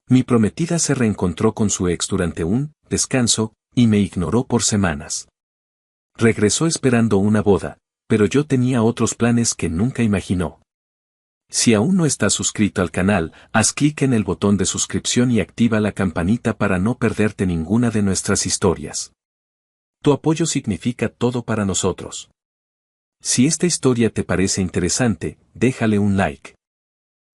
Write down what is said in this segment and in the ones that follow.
Mi prometida se reencontró con su ex durante un descanso y me ignoró por semanas. Regresó esperando una boda, pero yo tenía otros planes que nunca imaginó. Si aún no estás suscrito al canal, haz clic en el botón de suscripción y activa la campanita para no perderte ninguna de nuestras historias. Tu apoyo significa todo para nosotros. Si esta historia te parece interesante, déjale un like.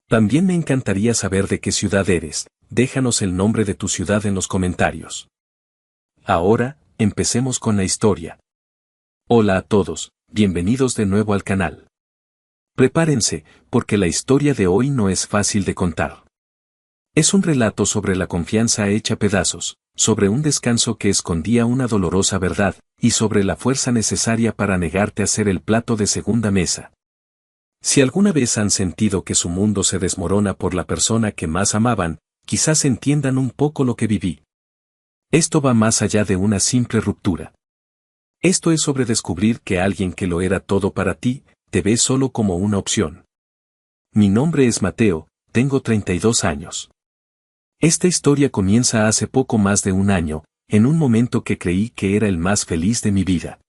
También me encantaría saber de qué ciudad eres, déjanos el nombre de tu ciudad en los comentarios. Ahora, empecemos con la historia. Hola a todos, bienvenidos de nuevo al canal. Prepárense, porque la historia de hoy no es fácil de contar. Es un relato sobre la confianza hecha pedazos, sobre un descanso que escondía una dolorosa verdad, y sobre la fuerza necesaria para negarte a ser el plato de segunda mesa. Si alguna vez han sentido que su mundo se desmorona por la persona que más amaban, quizás entiendan un poco lo que viví. Esto va más allá de una simple ruptura. Esto es sobre descubrir que alguien que lo era todo para ti, te ve solo como una opción. Mi nombre es Mateo, tengo 32 años. Esta historia comienza hace poco más de un año, en un momento que creí que era el más feliz de mi vida.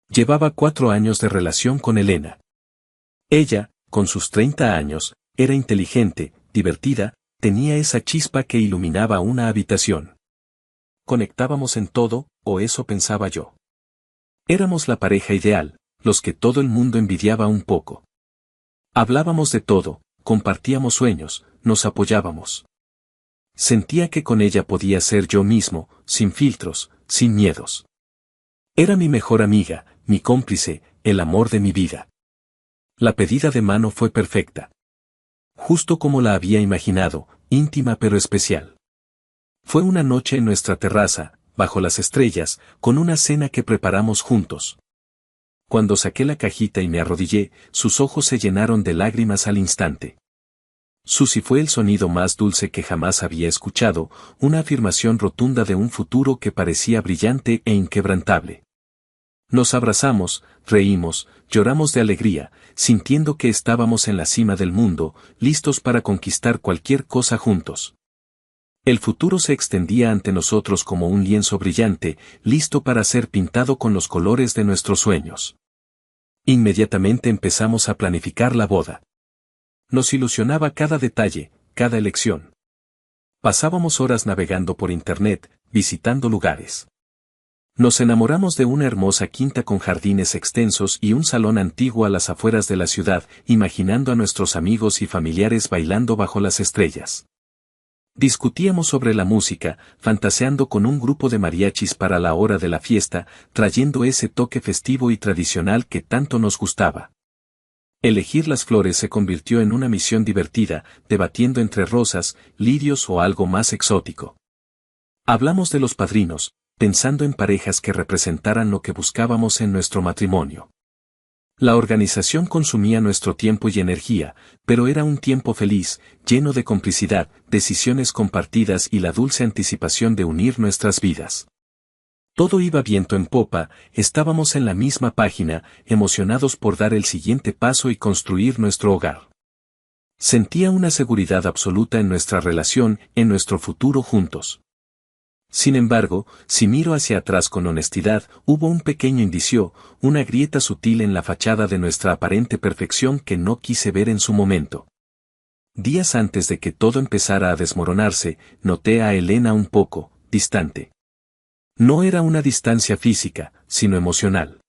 Llevaba 4 años de relación con Elena. Ella, con sus 30 años, era inteligente, divertida, tenía esa chispa que iluminaba una habitación. Conectábamos en todo, o eso pensaba yo. Éramos la pareja ideal, los que todo el mundo envidiaba un poco. Hablábamos de todo, compartíamos sueños, nos apoyábamos. Sentía que con ella podía ser yo mismo, sin filtros, sin miedos. Era mi mejor amiga, mi cómplice, el amor de mi vida. La pedida de mano fue perfecta. Justo como la había imaginado, íntima pero especial. Fue una noche en nuestra terraza, bajo las estrellas, con una cena que preparamos juntos. Cuando saqué la cajita y me arrodillé, sus ojos se llenaron de lágrimas al instante. Susi fue el sonido más dulce que jamás había escuchado, una afirmación rotunda de un futuro que parecía brillante e inquebrantable. Nos abrazamos, reímos, lloramos de alegría, sintiendo que estábamos en la cima del mundo, listos para conquistar cualquier cosa juntos. El futuro se extendía ante nosotros como un lienzo brillante, listo para ser pintado con los colores de nuestros sueños. Inmediatamente empezamos a planificar la boda. Nos ilusionaba cada detalle, cada elección. Pasábamos horas navegando por internet, visitando lugares. Nos enamoramos de una hermosa quinta con jardines extensos y un salón antiguo a las afueras de la ciudad, imaginando a nuestros amigos y familiares bailando bajo las estrellas. Discutíamos sobre la música, fantaseando con un grupo de mariachis para la hora de la fiesta, trayendo ese toque festivo y tradicional que tanto nos gustaba. Elegir las flores se convirtió en una misión divertida, debatiendo entre rosas, lirios o algo más exótico. Hablamos de los padrinos, pensando en parejas que representaran lo que buscábamos en nuestro matrimonio. La organización consumía nuestro tiempo y energía, pero era un tiempo feliz, lleno de complicidad, decisiones compartidas y la dulce anticipación de unir nuestras vidas. Todo iba viento en popa, estábamos en la misma página, emocionados por dar el siguiente paso y construir nuestro hogar. Sentía una seguridad absoluta en nuestra relación, en nuestro futuro juntos. Sin embargo, si miro hacia atrás con honestidad, hubo un pequeño indicio, una grieta sutil en la fachada de nuestra aparente perfección que no quise ver en su momento. Días antes de que todo empezara a desmoronarse, noté a Elena un poco distante. No era una distancia física, sino emocional.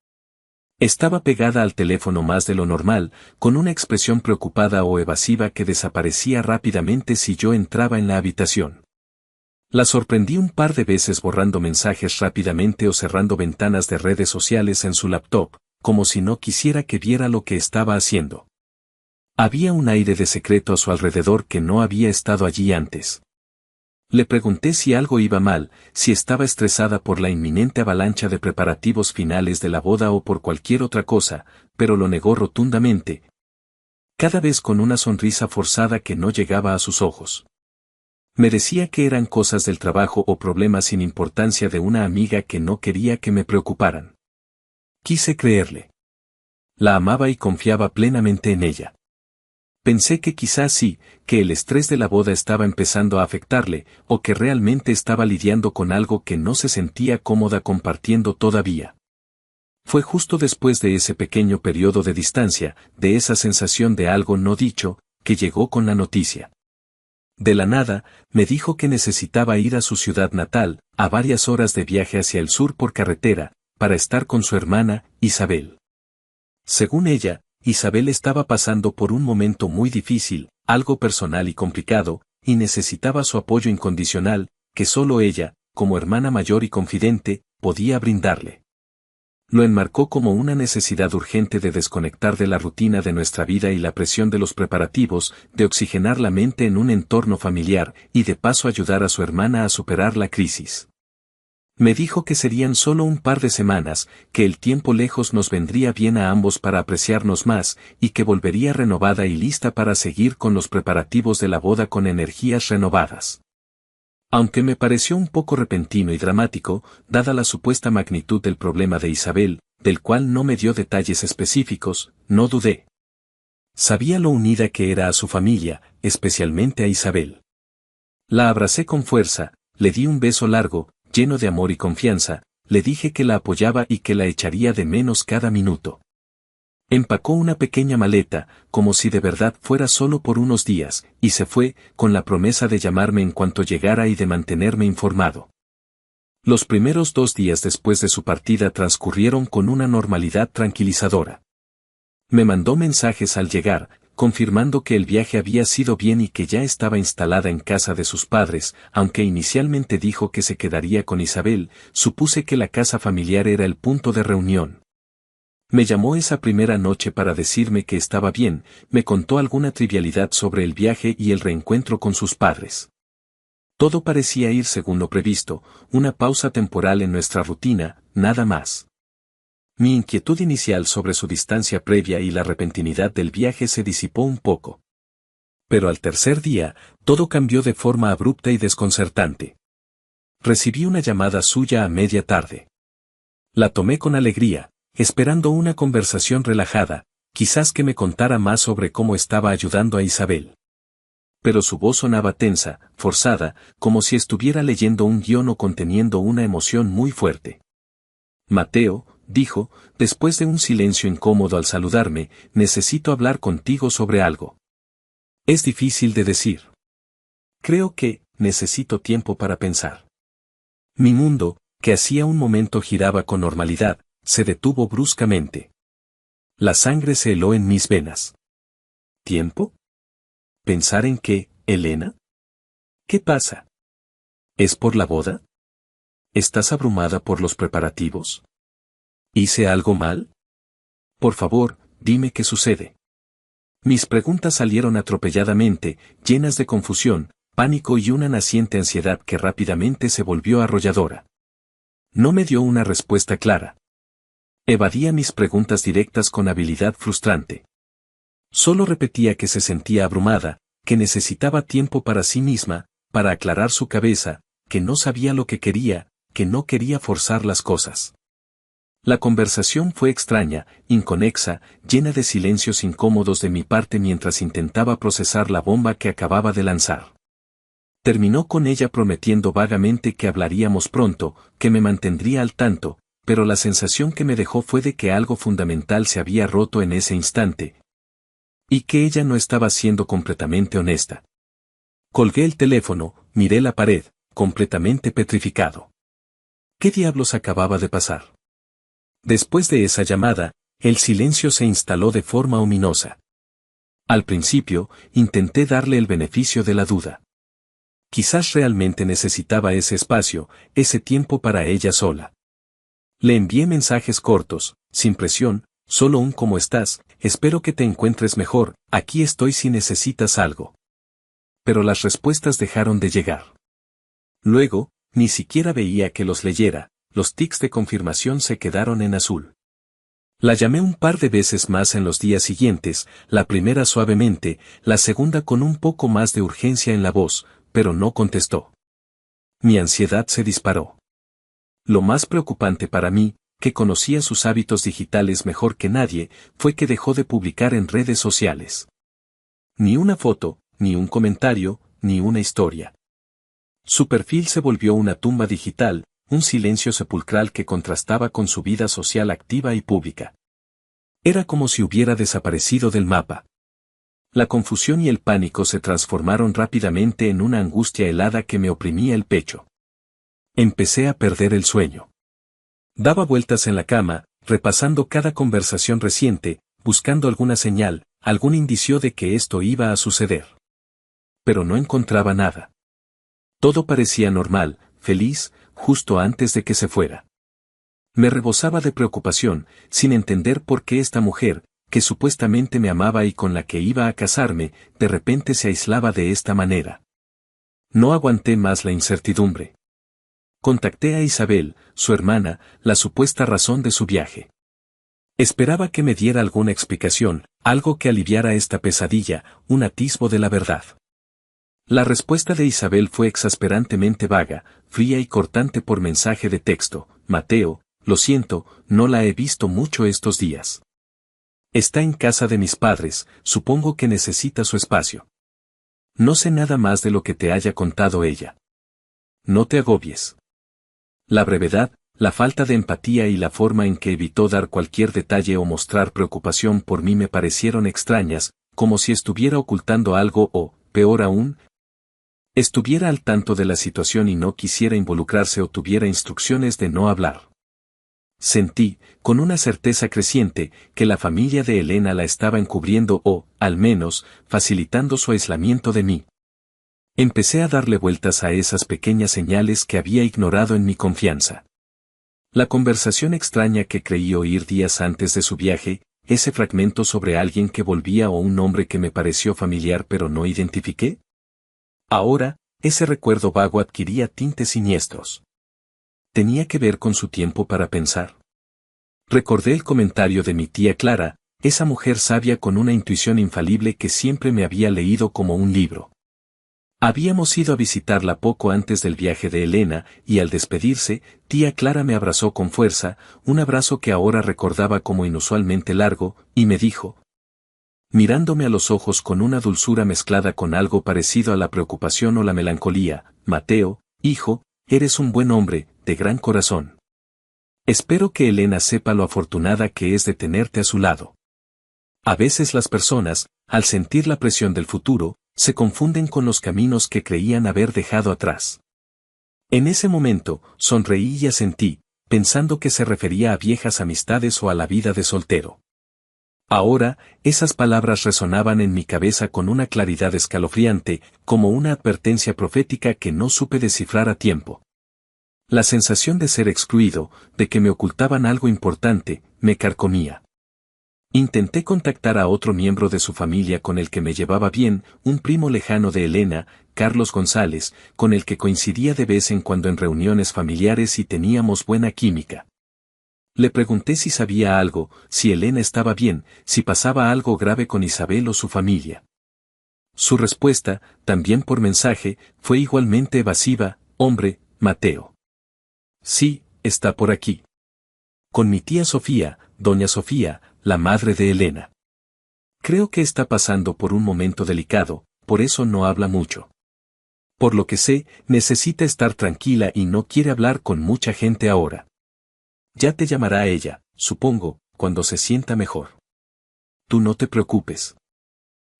Estaba pegada al teléfono más de lo normal, con una expresión preocupada o evasiva que desaparecía rápidamente si yo entraba en la habitación. La sorprendí un par de veces borrando mensajes rápidamente o cerrando ventanas de redes sociales en su laptop, como si no quisiera que viera lo que estaba haciendo. Había un aire de secreto a su alrededor que no había estado allí antes. Le pregunté si algo iba mal, si estaba estresada por la inminente avalancha de preparativos finales de la boda o por cualquier otra cosa, pero lo negó rotundamente, cada vez con una sonrisa forzada que no llegaba a sus ojos. Me decía que eran cosas del trabajo o problemas sin importancia de una amiga que no quería que me preocuparan. Quise creerle. La amaba y confiaba plenamente en ella. Pensé que quizás sí, que el estrés de la boda estaba empezando a afectarle, o que realmente estaba lidiando con algo que no se sentía cómoda compartiendo todavía. Fue justo después de ese pequeño periodo de distancia, de esa sensación de algo no dicho, que llegó con la noticia. De la nada, me dijo que necesitaba ir a su ciudad natal, a varias horas de viaje hacia el sur por carretera, para estar con su hermana, Isabel. Según ella, Isabel estaba pasando por un momento muy difícil, algo personal y complicado, y necesitaba su apoyo incondicional, que solo ella, como hermana mayor y confidente, podía brindarle. Lo enmarcó como una necesidad urgente de desconectar de la rutina de nuestra vida y la presión de los preparativos, de oxigenar la mente en un entorno familiar y de paso ayudar a su hermana a superar la crisis. Me dijo que serían solo un par de semanas, que el tiempo lejos nos vendría bien a ambos para apreciarnos más, y que volvería renovada y lista para seguir con los preparativos de la boda con energías renovadas. Aunque me pareció un poco repentino y dramático, dada la supuesta magnitud del problema de Isabel, del cual no me dio detalles específicos, no dudé. Sabía lo unida que era a su familia, especialmente a Isabel. La abracé con fuerza, le di un beso largo, lleno de amor y confianza, le dije que la apoyaba y que la echaría de menos cada minuto. Empacó una pequeña maleta, como si de verdad fuera solo por unos días, y se fue, con la promesa de llamarme en cuanto llegara y de mantenerme informado. Los primeros 2 días después de su partida transcurrieron con una normalidad tranquilizadora. Me mandó mensajes al llegar, confirmando que el viaje había sido bien y que ya estaba instalada en casa de sus padres, aunque inicialmente dijo que se quedaría con Isabel, supuse que la casa familiar era el punto de reunión. Me llamó esa primera noche para decirme que estaba bien, me contó alguna trivialidad sobre el viaje y el reencuentro con sus padres. Todo parecía ir según lo previsto, una pausa temporal en nuestra rutina, nada más. Mi inquietud inicial sobre su distancia previa y la repentinidad del viaje se disipó un poco. Pero al tercer día, todo cambió de forma abrupta y desconcertante. Recibí una llamada suya a media tarde. La tomé con alegría, esperando una conversación relajada, quizás que me contara más sobre cómo estaba ayudando a Isabel. Pero su voz sonaba tensa, forzada, como si estuviera leyendo un guión o conteniendo una emoción muy fuerte. Mateo, dijo, después de un silencio incómodo al saludarme, necesito hablar contigo sobre algo. Es difícil de decir. Creo que necesito tiempo para pensar. Mi mundo, que hacía un momento giraba con normalidad, se detuvo bruscamente. La sangre se heló en mis venas. ¿Tiempo? ¿Pensar en qué, Elena? ¿Qué pasa? ¿Es por la boda? ¿Estás abrumada por los preparativos? ¿Hice algo mal? Por favor, dime qué sucede. Mis preguntas salieron atropelladamente, llenas de confusión, pánico y una naciente ansiedad que rápidamente se volvió arrolladora. No me dio una respuesta clara. Evadía mis preguntas directas con habilidad frustrante. Solo repetía que se sentía abrumada, que necesitaba tiempo para sí misma, para aclarar su cabeza, que no sabía lo que quería, que no quería forzar las cosas. La conversación fue extraña, inconexa, llena de silencios incómodos de mi parte mientras intentaba procesar la bomba que acababa de lanzar. Terminó con ella prometiendo vagamente que hablaríamos pronto, que me mantendría al tanto, pero la sensación que me dejó fue de que algo fundamental se había roto en ese instante. Y que ella no estaba siendo completamente honesta. Colgué el teléfono, miré la pared, completamente petrificado. ¿Qué diablos acababa de pasar? Después de esa llamada, el silencio se instaló de forma ominosa. Al principio, intenté darle el beneficio de la duda. Quizás realmente necesitaba ese espacio, ese tiempo para ella sola. Le envié mensajes cortos, sin presión, solo un ¿cómo estás? Espero que te encuentres mejor, aquí estoy si necesitas algo. Pero las respuestas dejaron de llegar. Luego, ni siquiera veía que los leyera, los tics de confirmación se quedaron en azul. La llamé un par de veces más en los días siguientes, la primera suavemente, la segunda con un poco más de urgencia en la voz, pero no contestó. Mi ansiedad se disparó. Lo más preocupante para mí, que conocía sus hábitos digitales mejor que nadie, fue que dejó de publicar en redes sociales. Ni una foto, ni un comentario, ni una historia. Su perfil se volvió una tumba digital, un silencio sepulcral que contrastaba con su vida social activa y pública. Era como si hubiera desaparecido del mapa. La confusión y el pánico se transformaron rápidamente en una angustia helada que me oprimía el pecho. Empecé a perder el sueño. Daba vueltas en la cama, repasando cada conversación reciente, buscando alguna señal, algún indicio de que esto iba a suceder. Pero no encontraba nada. Todo parecía normal, feliz, justo antes de que se fuera. Me rebosaba de preocupación, sin entender por qué esta mujer, que supuestamente me amaba y con la que iba a casarme, de repente se aislaba de esta manera. No aguanté más la incertidumbre. Contacté a Isabel, su hermana, la supuesta razón de su viaje. Esperaba que me diera alguna explicación, algo que aliviara esta pesadilla, un atisbo de la verdad. La respuesta de Isabel fue exasperantemente vaga, fría y cortante por mensaje de texto. Mateo, lo siento, no la he visto mucho estos días. Está en casa de mis padres, supongo que necesita su espacio. No sé nada más de lo que te haya contado ella. No te agobies. La brevedad, la falta de empatía y la forma en que evitó dar cualquier detalle o mostrar preocupación por mí me parecieron extrañas, como si estuviera ocultando algo o, peor aún, estuviera al tanto de la situación y no quisiera involucrarse o tuviera instrucciones de no hablar. Sentí, con una certeza creciente, que la familia de Elena la estaba encubriendo o, al menos, facilitando su aislamiento de mí. Empecé a darle vueltas a esas pequeñas señales que había ignorado en mi confianza. La conversación extraña que creí oír días antes de su viaje, ese fragmento sobre alguien que volvía o un nombre que me pareció familiar pero no identifiqué. Ahora, ese recuerdo vago adquiría tintes siniestros. ¿Tenía que ver con su tiempo para pensar? Recordé el comentario de mi tía Clara, esa mujer sabia con una intuición infalible que siempre me había leído como un libro. Habíamos ido a visitarla poco antes del viaje de Elena, y al despedirse, tía Clara me abrazó con fuerza, un abrazo que ahora recordaba como inusualmente largo, y me dijo, mirándome a los ojos con una dulzura mezclada con algo parecido a la preocupación o la melancolía, Mateo, hijo, eres un buen hombre, de gran corazón. Espero que Elena sepa lo afortunada que es de tenerte a su lado. A veces las personas, al sentir la presión del futuro, se confunden con los caminos que creían haber dejado atrás. En ese momento, sonreí y asentí, pensando que se refería a viejas amistades o a la vida de soltero. Ahora, esas palabras resonaban en mi cabeza con una claridad escalofriante, como una advertencia profética que no supe descifrar a tiempo. La sensación de ser excluido, de que me ocultaban algo importante, me carcomía. Intenté contactar a otro miembro de su familia con el que me llevaba bien, un primo lejano de Elena, Carlos González, con el que coincidía de vez en cuando en reuniones familiares y teníamos buena química. Le pregunté si sabía algo, si Elena estaba bien, si pasaba algo grave con Isabel o su familia. Su respuesta, también por mensaje, fue igualmente evasiva, hombre, Mateo. Sí, está por aquí. Con mi tía Sofía, doña Sofía, la madre de Elena. Creo que está pasando por un momento delicado, por eso no habla mucho. Por lo que sé, necesita estar tranquila y no quiere hablar con mucha gente ahora. Ya te llamará ella, supongo, cuando se sienta mejor. Tú no te preocupes.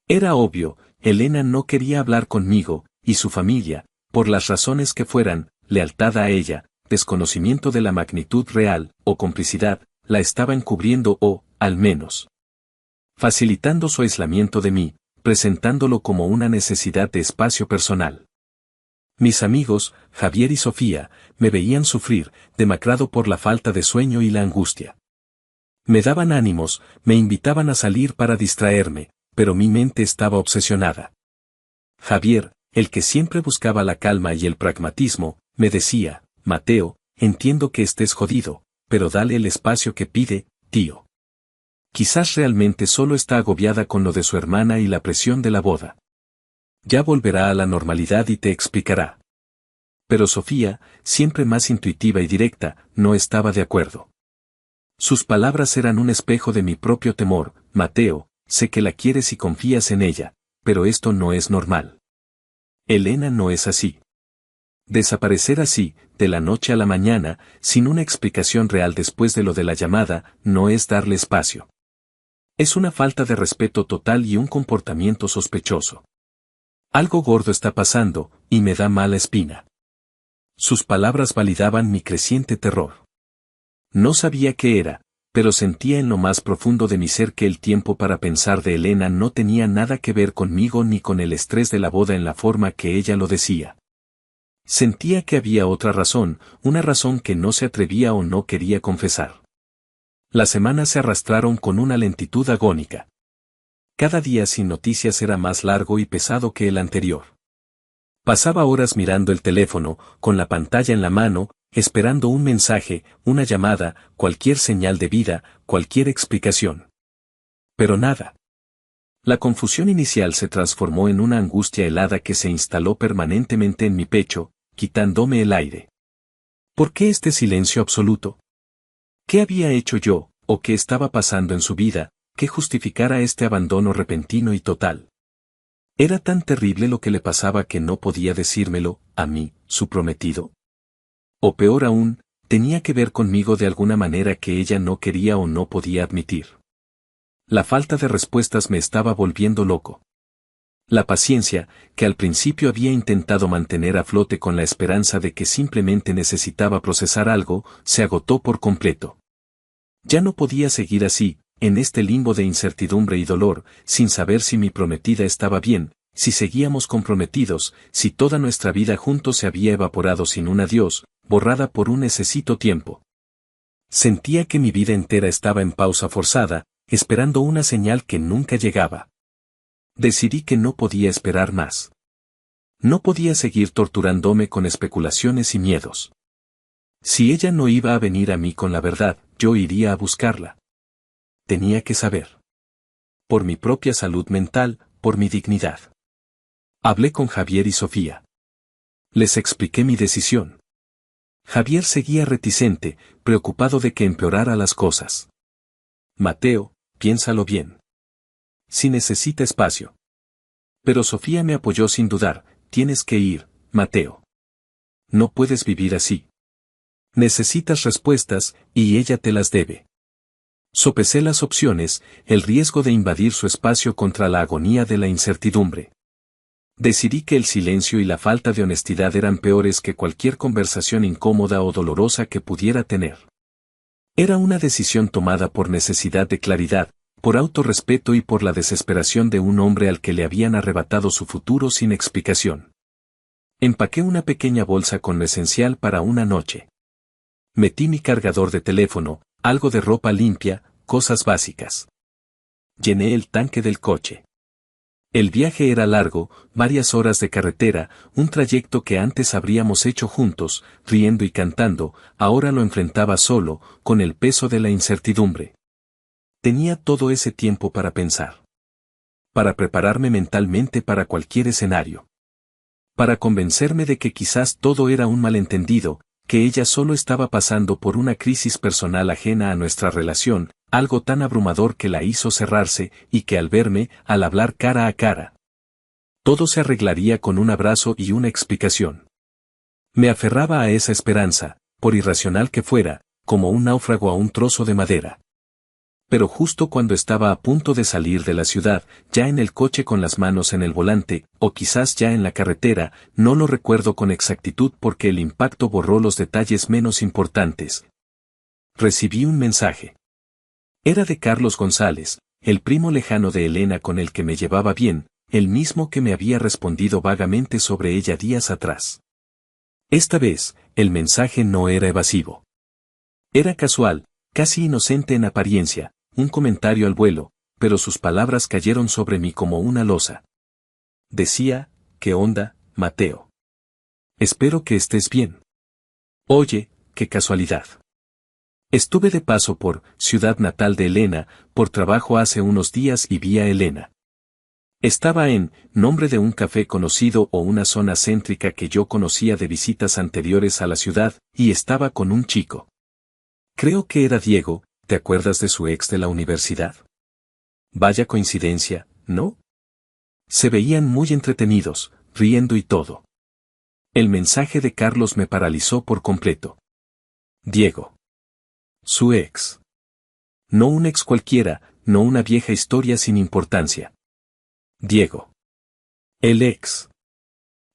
Era obvio, Elena no quería hablar conmigo, y su familia, por las razones que fueran, lealtad a ella, desconocimiento de la magnitud real, o complicidad, la estaba encubriendo o, al menos, facilitando su aislamiento de mí, presentándolo como una necesidad de espacio personal. Mis amigos, Javier y Sofía, me veían sufrir, demacrado por la falta de sueño y la angustia. Me daban ánimos, me invitaban a salir para distraerme, pero mi mente estaba obsesionada. Javier, el que siempre buscaba la calma y el pragmatismo, me decía, Mateo, entiendo que estés jodido, pero dale el espacio que pide, tío. Quizás realmente solo está agobiada con lo de su hermana y la presión de la boda. Ya volverá a la normalidad y te explicará. Pero Sofía, siempre más intuitiva y directa, no estaba de acuerdo. Sus palabras eran un espejo de mi propio temor, Mateo, sé que la quieres y confías en ella, pero esto no es normal. Elena no es así. Desaparecer así, de la noche a la mañana, sin una explicación real después de lo de la llamada, no es darle espacio. Es una falta de respeto total y un comportamiento sospechoso. Algo gordo está pasando, y me da mala espina. Sus palabras validaban mi creciente terror. No sabía qué era, pero sentía en lo más profundo de mi ser que el tiempo para pensar de Elena no tenía nada que ver conmigo ni con el estrés de la boda en la forma que ella lo decía. Sentía que había otra razón, una razón que no se atrevía o no quería confesar. Las semanas se arrastraron con una lentitud agónica. Cada día sin noticias era más largo y pesado que el anterior. Pasaba horas mirando el teléfono, con la pantalla en la mano, esperando un mensaje, una llamada, cualquier señal de vida, cualquier explicación. Pero nada. La confusión inicial se transformó en una angustia helada que se instaló permanentemente en mi pecho, quitándome el aire. ¿Por qué este silencio absoluto? ¿Qué había hecho yo, o qué estaba pasando en su vida, que justificara este abandono repentino y total? ¿Era tan terrible lo que le pasaba que no podía decírmelo, a mí, su prometido? O peor aún, tenía que ver conmigo de alguna manera que ella no quería o no podía admitir. La falta de respuestas me estaba volviendo loco. La paciencia, que al principio había intentado mantener a flote con la esperanza de que simplemente necesitaba procesar algo, se agotó por completo. Ya no podía seguir así, en este limbo de incertidumbre y dolor, sin saber si mi prometida estaba bien, si seguíamos comprometidos, si toda nuestra vida juntos se había evaporado sin un adiós, borrada por un necesito tiempo. Sentía que mi vida entera estaba en pausa forzada, esperando una señal que nunca llegaba. Decidí que no podía esperar más. No podía seguir torturándome con especulaciones y miedos. Si ella no iba a venir a mí con la verdad, yo iría a buscarla. Tenía que saber. Por mi propia salud mental, por mi dignidad. Hablé con Javier y Sofía. Les expliqué mi decisión. Javier seguía reticente, preocupado de que empeorara las cosas. Mateo, piénsalo bien. Si necesita espacio. Pero Sofía me apoyó sin dudar, tienes que ir, Mateo. No puedes vivir así. Necesitas respuestas, y ella te las debe. Sopesé las opciones, el riesgo de invadir su espacio contra la agonía de la incertidumbre. Decidí que el silencio y la falta de honestidad eran peores que cualquier conversación incómoda o dolorosa que pudiera tener. Era una decisión tomada por necesidad de claridad, por autorrespeto y por la desesperación de un hombre al que le habían arrebatado su futuro sin explicación. Empaqué una pequeña bolsa con lo esencial para una noche. Metí mi cargador de teléfono, algo de ropa limpia, cosas básicas. Llené el tanque del coche. El viaje era largo, varias horas de carretera, un trayecto que antes habríamos hecho juntos, riendo y cantando, ahora lo enfrentaba solo, con el peso de la incertidumbre. Tenía todo ese tiempo para pensar. Para prepararme mentalmente para cualquier escenario. Para convencerme de que quizás todo era un malentendido, que ella solo estaba pasando por una crisis personal ajena a nuestra relación, algo tan abrumador que la hizo cerrarse, y que al verme, al hablar cara a cara, todo se arreglaría con un abrazo y una explicación. Me aferraba a esa esperanza, por irracional que fuera, como un náufrago a un trozo de madera. Pero justo cuando estaba a punto de salir de la ciudad, ya en el coche con las manos en el volante, o quizás ya en la carretera, no lo recuerdo con exactitud porque el impacto borró los detalles menos importantes. Recibí un mensaje. Era de Carlos González, el primo lejano de Elena con el que me llevaba bien, el mismo que me había respondido vagamente sobre ella días atrás. Esta vez, el mensaje no era evasivo. Era casual, casi inocente en apariencia, un comentario al vuelo, pero sus palabras cayeron sobre mí como una losa. Decía, ¿qué onda, Mateo? Espero que estés bien. Oye, qué casualidad. Estuve de paso por ciudad natal de Elena, por trabajo hace unos días y vi a Elena. Estaba en nombre de un café conocido o una zona céntrica que yo conocía de visitas anteriores a la ciudad, y estaba con un chico. Creo que era Diego, ¿te acuerdas de su ex de la universidad? Vaya coincidencia, ¿no? Se veían muy entretenidos, riendo y todo. El mensaje de Carlos me paralizó por completo. Diego. Su ex. No un ex cualquiera, no una vieja historia sin importancia. Diego. El ex.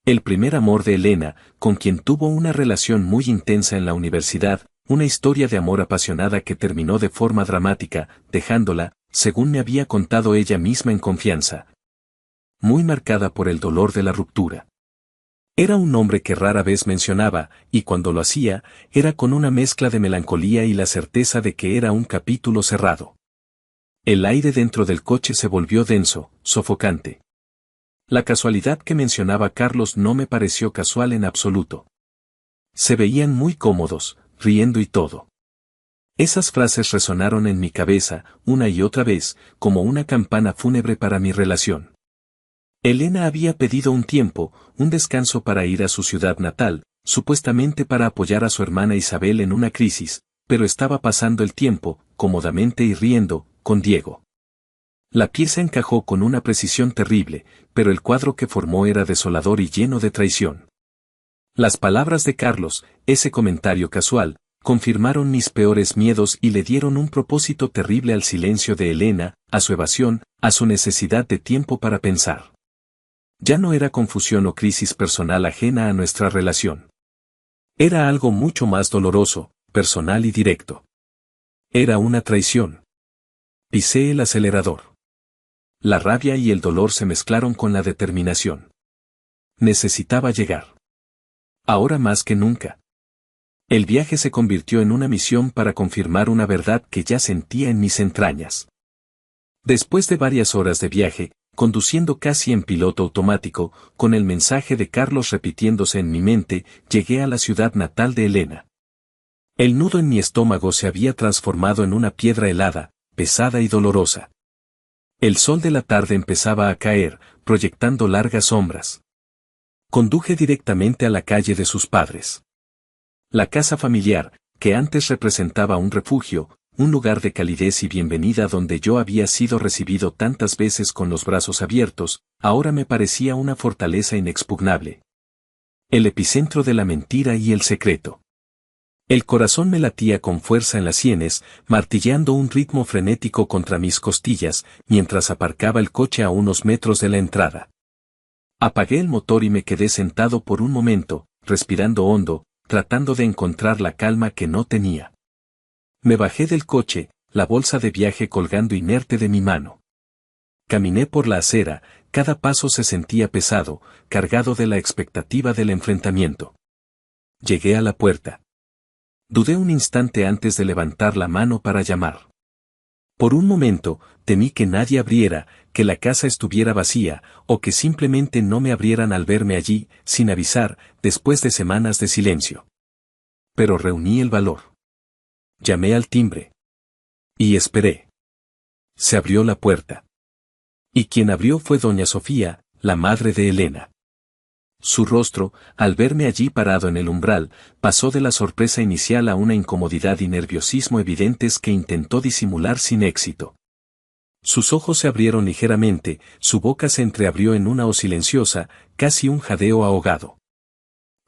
El primer amor de Elena, con quien tuvo una relación muy intensa en la universidad, una historia de amor apasionada que terminó de forma dramática, dejándola, según me había contado ella misma en confianza, muy marcada por el dolor de la ruptura. Era un nombre que rara vez mencionaba, y cuando lo hacía, era con una mezcla de melancolía y la certeza de que era un capítulo cerrado. El aire dentro del coche se volvió denso, sofocante. La casualidad que mencionaba Carlos no me pareció casual en absoluto. Se veían muy cómodos, riendo y todo. Esas frases resonaron en mi cabeza, una y otra vez, como una campana fúnebre para mi relación. Elena había pedido un tiempo, un descanso para ir a su ciudad natal, supuestamente para apoyar a su hermana Isabel en una crisis, pero estaba pasando el tiempo, cómodamente y riendo, con Diego. La pieza encajó con una precisión terrible, pero el cuadro que formó era desolador y lleno de traición. Las palabras de Carlos, ese comentario casual, confirmaron mis peores miedos y le dieron un propósito terrible al silencio de Elena, a su evasión, a su necesidad de tiempo para pensar. Ya no era confusión o crisis personal ajena a nuestra relación. Era algo mucho más doloroso, personal y directo. Era una traición. Pisé el acelerador. La rabia y el dolor se mezclaron con la determinación. Necesitaba llegar. Ahora más que nunca. El viaje se convirtió en una misión para confirmar una verdad que ya sentía en mis entrañas. Después de varias horas de viaje, conduciendo casi en piloto automático, con el mensaje de Carlos repitiéndose en mi mente, llegué a la ciudad natal de Elena. El nudo en mi estómago se había transformado en una piedra helada, pesada y dolorosa. El sol de la tarde empezaba a caer, proyectando largas sombras. Conduje directamente a la calle de sus padres. La casa familiar, que antes representaba un refugio, un lugar de calidez y bienvenida donde yo había sido recibido tantas veces con los brazos abiertos, ahora me parecía una fortaleza inexpugnable. El epicentro de la mentira y el secreto. El corazón me latía con fuerza en las sienes, martilleando un ritmo frenético contra mis costillas, mientras aparcaba el coche a unos metros de la entrada. Apagué el motor y me quedé sentado por un momento, respirando hondo, tratando de encontrar la calma que no tenía. Me bajé del coche, la bolsa de viaje colgando inerte de mi mano. Caminé por la acera, cada paso se sentía pesado, cargado de la expectativa del enfrentamiento. Llegué a la puerta. Dudé un instante antes de levantar la mano para llamar. Por un momento, temí que nadie abriera, que la casa estuviera vacía, o que simplemente no me abrieran al verme allí, sin avisar, después de semanas de silencio. Pero reuní el valor. Llamé al timbre. Y esperé. Se abrió la puerta. Y quien abrió fue doña Sofía, la madre de Elena. Su rostro, al verme allí parado en el umbral, pasó de la sorpresa inicial a una incomodidad y nerviosismo evidentes que intentó disimular sin éxito. Sus ojos se abrieron ligeramente, su boca se entreabrió en una voz silenciosa, casi un jadeo ahogado.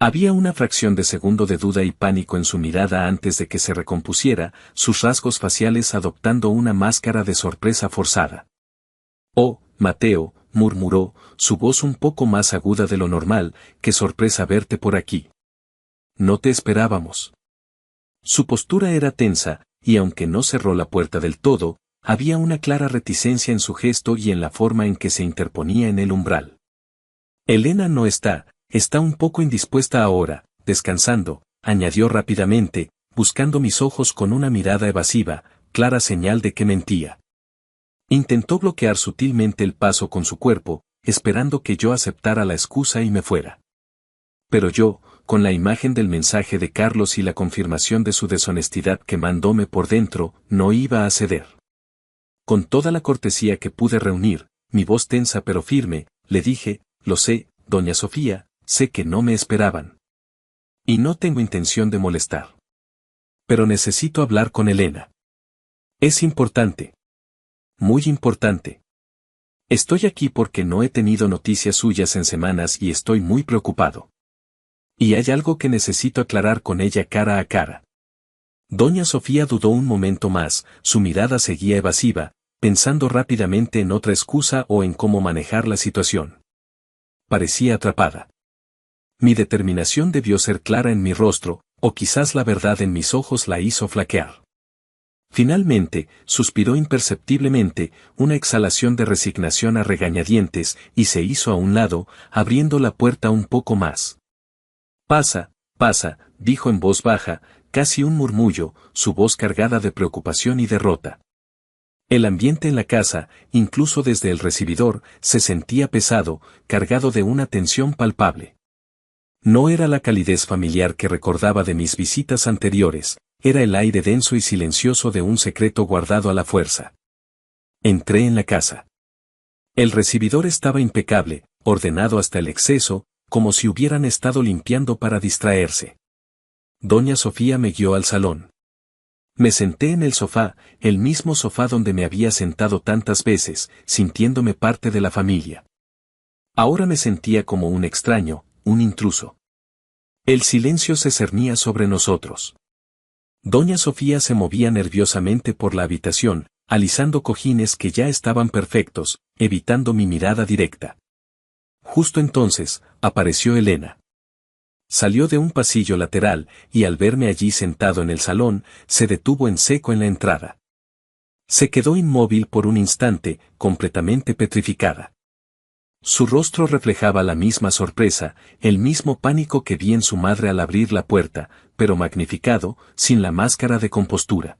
Había una fracción de segundo de duda y pánico en su mirada antes de que se recompusiera, sus rasgos faciales adoptando una máscara de sorpresa forzada. «Oh, Mateo», murmuró, su voz un poco más aguda de lo normal, «qué sorpresa verte por aquí. No te esperábamos». Su postura era tensa, y aunque no cerró la puerta del todo, había una clara reticencia en su gesto y en la forma en que se interponía en el umbral. «Elena no está un poco indispuesta ahora, descansando», añadió rápidamente, buscando mis ojos con una mirada evasiva, clara señal de que mentía. Intentó bloquear sutilmente el paso con su cuerpo, esperando que yo aceptara la excusa y me fuera. Pero yo, con la imagen del mensaje de Carlos y la confirmación de su deshonestidad quemándome por dentro, no iba a ceder. Con toda la cortesía que pude reunir, mi voz tensa pero firme, le dije, «Lo sé, doña Sofía, sé que no me esperaban. Y no tengo intención de molestar. Pero necesito hablar con Elena. Es importante. Muy importante». Estoy aquí porque no he tenido noticias suyas en semanas y estoy muy preocupado. Y hay algo que necesito aclarar con ella cara a cara. Doña Sofía dudó un momento más, su mirada seguía evasiva, pensando rápidamente en otra excusa o en cómo manejar la situación. Parecía atrapada. Mi determinación debió ser clara en mi rostro, o quizás la verdad en mis ojos la hizo flaquear. Finalmente, suspiró imperceptiblemente, una exhalación de resignación a regañadientes, y se hizo a un lado, abriendo la puerta un poco más. Pasa, pasa, dijo en voz baja, casi un murmullo, su voz cargada de preocupación y derrota. El ambiente en la casa, incluso desde el recibidor, se sentía pesado, cargado de una tensión palpable. No era la calidez familiar que recordaba de mis visitas anteriores, era el aire denso y silencioso de un secreto guardado a la fuerza. Entré en la casa. El recibidor estaba impecable, ordenado hasta el exceso, como si hubieran estado limpiando para distraerse. Doña Sofía me guió al salón. Me senté en el sofá, el mismo sofá donde me había sentado tantas veces, sintiéndome parte de la familia. Ahora me sentía como un extraño, un intruso. El silencio se cernía sobre nosotros. Doña Sofía se movía nerviosamente por la habitación, alisando cojines que ya estaban perfectos, evitando mi mirada directa. Justo entonces, apareció Elena. Salió de un pasillo lateral, y al verme allí sentado en el salón, se detuvo en seco en la entrada. Se quedó inmóvil por un instante, completamente petrificada. Su rostro reflejaba la misma sorpresa, el mismo pánico que vi en su madre al abrir la puerta, pero magnificado, sin la máscara de compostura.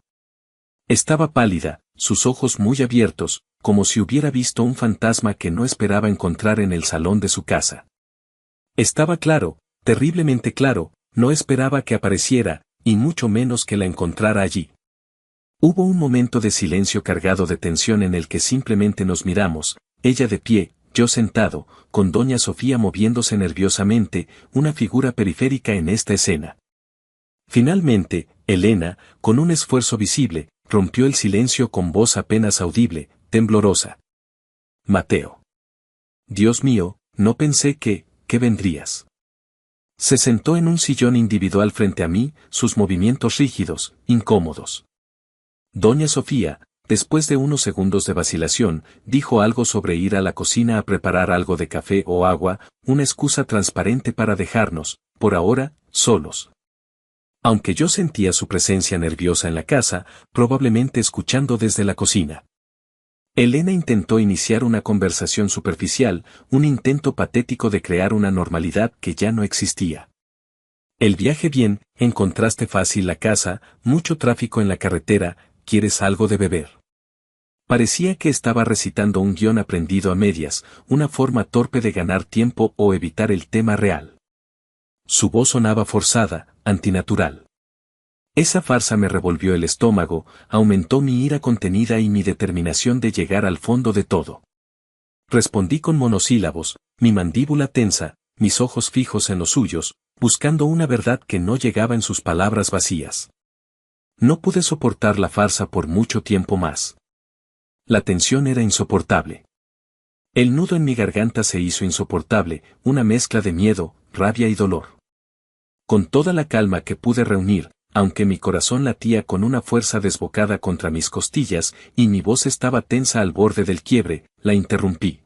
Estaba pálida, sus ojos muy abiertos, como si hubiera visto un fantasma que no esperaba encontrar en el salón de su casa. Estaba claro, terriblemente claro, no esperaba que apareciera, y mucho menos que la encontrara allí. Hubo un momento de silencio cargado de tensión en el que simplemente nos miramos, ella de pie, yo sentado, con doña Sofía moviéndose nerviosamente, una figura periférica en esta escena. Finalmente, Elena, con un esfuerzo visible, rompió el silencio con voz apenas audible, temblorosa. Mateo. Dios mío, no pensé que vendrías. Se sentó en un sillón individual frente a mí, sus movimientos rígidos, incómodos. Doña Sofía, después de unos segundos de vacilación, dijo algo sobre ir a la cocina a preparar algo de café o agua, una excusa transparente para dejarnos, por ahora, solos. Aunque yo sentía su presencia nerviosa en la casa, probablemente escuchando desde la cocina. Elena intentó iniciar una conversación superficial, un intento patético de crear una normalidad que ya no existía. El viaje bien, encontraste fácil la casa, mucho tráfico en la carretera, ¿quieres algo de beber? Parecía que estaba recitando un guión aprendido a medias, una forma torpe de ganar tiempo o evitar el tema real. Su voz sonaba forzada, antinatural. Esa farsa me revolvió el estómago, aumentó mi ira contenida y mi determinación de llegar al fondo de todo. Respondí con monosílabos, mi mandíbula tensa, mis ojos fijos en los suyos, buscando una verdad que no llegaba en sus palabras vacías. No pude soportar la farsa por mucho tiempo más. La tensión era insoportable. El nudo en mi garganta se hizo insoportable, una mezcla de miedo, rabia y dolor. Con toda la calma que pude reunir, aunque mi corazón latía con una fuerza desbocada contra mis costillas y mi voz estaba tensa al borde del quiebre, la interrumpí.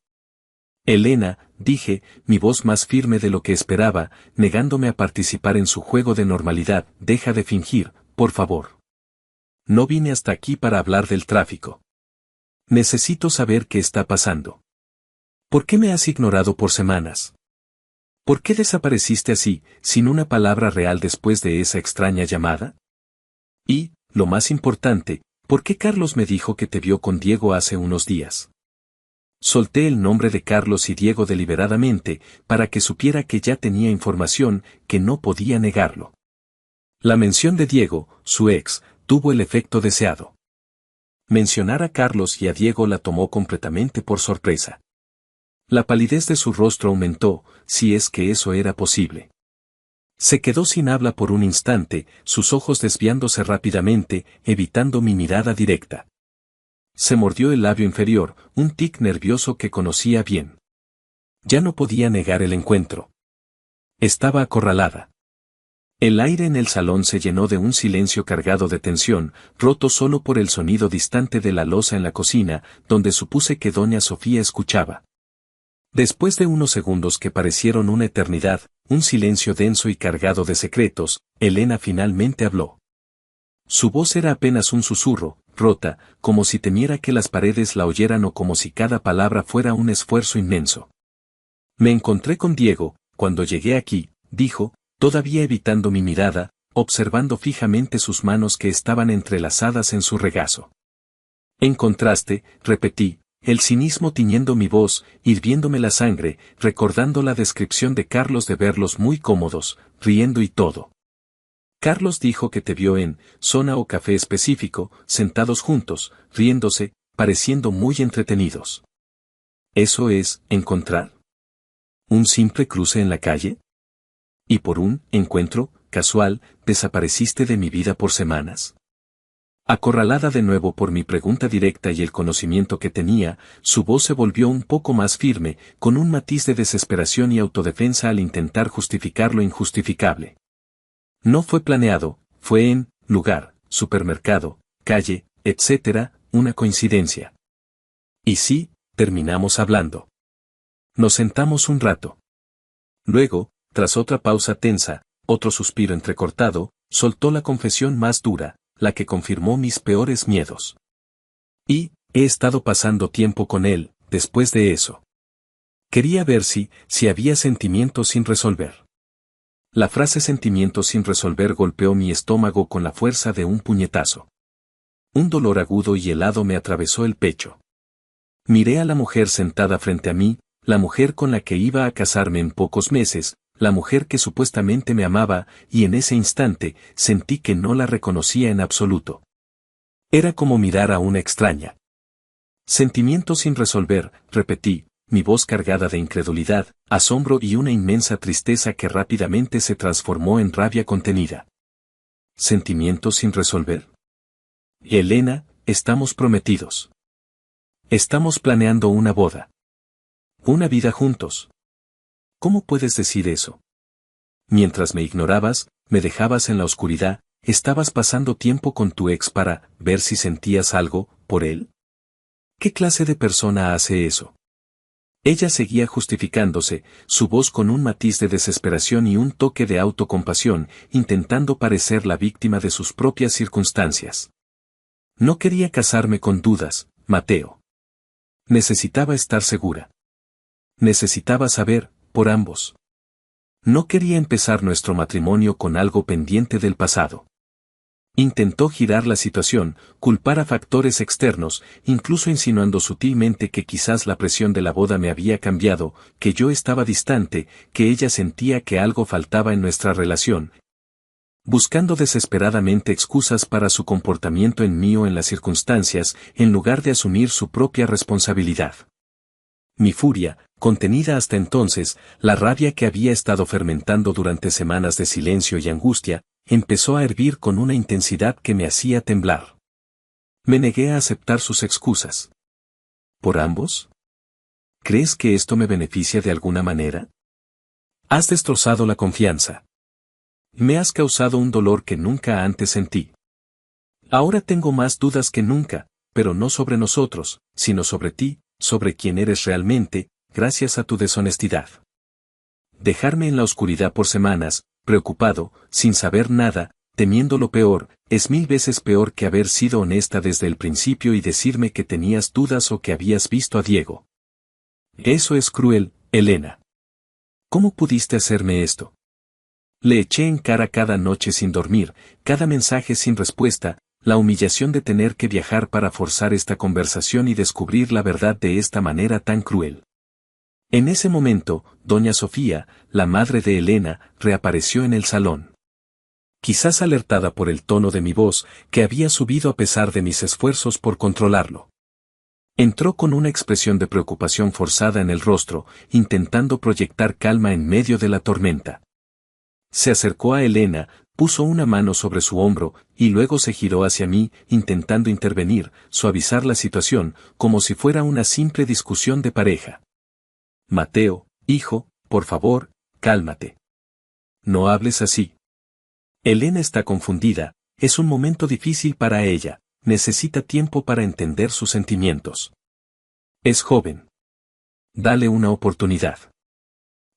Elena, dije, mi voz más firme de lo que esperaba, negándome a participar en su juego de normalidad, deja de fingir, por favor. No vine hasta aquí para hablar del tráfico. Necesito saber qué está pasando. ¿Por qué me has ignorado por semanas? ¿Por qué desapareciste así, sin una palabra real después de esa extraña llamada? Y, lo más importante, ¿por qué Carlos me dijo que te vio con Diego hace unos días? Solté el nombre de Carlos y Diego deliberadamente, para que supiera que ya tenía información, que no podía negarlo. La mención de Diego, su ex, tuvo el efecto deseado. Mencionar a Carlos y a Diego la tomó completamente por sorpresa. La palidez de su rostro aumentó, si es que eso era posible. Se quedó sin habla por un instante, sus ojos desviándose rápidamente, evitando mi mirada directa. Se mordió el labio inferior, un tic nervioso que conocía bien. Ya no podía negar el encuentro. Estaba acorralada. El aire en el salón se llenó de un silencio cargado de tensión, roto solo por el sonido distante de la loza en la cocina, donde supuse que doña Sofía escuchaba. Después de unos segundos que parecieron una eternidad, un silencio denso y cargado de secretos, Elena finalmente habló. Su voz era apenas un susurro, rota, como si temiera que las paredes la oyeran o como si cada palabra fuera un esfuerzo inmenso. Me encontré con Diego, cuando llegué aquí, dijo, todavía evitando mi mirada, observando fijamente sus manos que estaban entrelazadas en su regazo. En contraste, repetí, el cinismo tiñendo mi voz, hirviéndome la sangre, recordando la descripción de Carlos de verlos muy cómodos, riendo y todo. Carlos dijo que te vio en zona o café específico, sentados juntos, riéndose, pareciendo muy entretenidos. ¿Eso es encontrar? ¿Un simple cruce en la calle? ¿Y por un encuentro casual, desapareciste de mi vida por semanas? Acorralada de nuevo por mi pregunta directa y el conocimiento que tenía, su voz se volvió un poco más firme, con un matiz de desesperación y autodefensa al intentar justificar lo injustificable. No fue planeado, fue en lugar, supermercado, calle, etc., una coincidencia. Y sí, terminamos hablando. Nos sentamos un rato. Luego, tras otra pausa tensa, otro suspiro entrecortado, soltó la confesión más dura, la que confirmó mis peores miedos. Y, he estado pasando tiempo con él, después de eso. Quería ver si había sentimientos sin resolver. La frase sentimientos sin resolver golpeó mi estómago con la fuerza de un puñetazo. Un dolor agudo y helado me atravesó el pecho. Miré a la mujer sentada frente a mí, la mujer con la que iba a casarme en pocos meses, la mujer que supuestamente me amaba, y en ese instante sentí que no la reconocía en absoluto. Era como mirar a una extraña. Sentimientos sin resolver, repetí, mi voz cargada de incredulidad, asombro y una inmensa tristeza que rápidamente se transformó en rabia contenida. ¿Sentimientos sin resolver? Elena, estamos prometidos. Estamos planeando una boda. Una vida juntos. ¿Cómo puedes decir eso? Mientras me ignorabas, me dejabas en la oscuridad, ¿estabas pasando tiempo con tu ex para ver si sentías algo por él? ¿Qué clase de persona hace eso? Ella seguía justificándose, su voz con un matiz de desesperación y un toque de autocompasión, intentando parecer la víctima de sus propias circunstancias. No quería casarme con dudas, Mateo. Necesitaba estar segura. Necesitaba saber, por ambos. No quería empezar nuestro matrimonio con algo pendiente del pasado. Intentó girar la situación, culpar a factores externos, incluso insinuando sutilmente que quizás la presión de la boda me había cambiado, que yo estaba distante, que ella sentía que algo faltaba en nuestra relación. Buscando desesperadamente excusas para su comportamiento en mí o en las circunstancias, en lugar de asumir su propia responsabilidad. Mi furia, contenida hasta entonces, la rabia que había estado fermentando durante semanas de silencio y angustia, empezó a hervir con una intensidad que me hacía temblar. Me negué a aceptar sus excusas. ¿Por ambos? ¿Crees que esto me beneficia de alguna manera? Has destrozado la confianza. Me has causado un dolor que nunca antes sentí. Ahora tengo más dudas que nunca, pero no sobre nosotros, sino sobre ti, sobre quién eres realmente, gracias a tu deshonestidad. Dejarme en la oscuridad por semanas, preocupado, sin saber nada, temiendo lo peor, es 1000 veces peor que haber sido honesta desde el principio y decirme que tenías dudas o que habías visto a Diego. Eso es cruel, Elena. ¿Cómo pudiste hacerme esto? Le eché en cara cada noche sin dormir, cada mensaje sin respuesta, la humillación de tener que viajar para forzar esta conversación y descubrir la verdad de esta manera tan cruel. En ese momento, doña Sofía, la madre de Elena, reapareció en el salón. Quizás alertada por el tono de mi voz, que había subido a pesar de mis esfuerzos por controlarlo. Entró con una expresión de preocupación forzada en el rostro, intentando proyectar calma en medio de la tormenta. Se acercó a Elena, Puso una mano sobre su hombro, y luego se giró hacia mí, intentando intervenir, suavizar la situación, como si fuera una simple discusión de pareja. Mateo, hijo, por favor, cálmate. No hables así. Elena está confundida, es un momento difícil para ella, necesita tiempo para entender sus sentimientos. Es joven. Dale una oportunidad.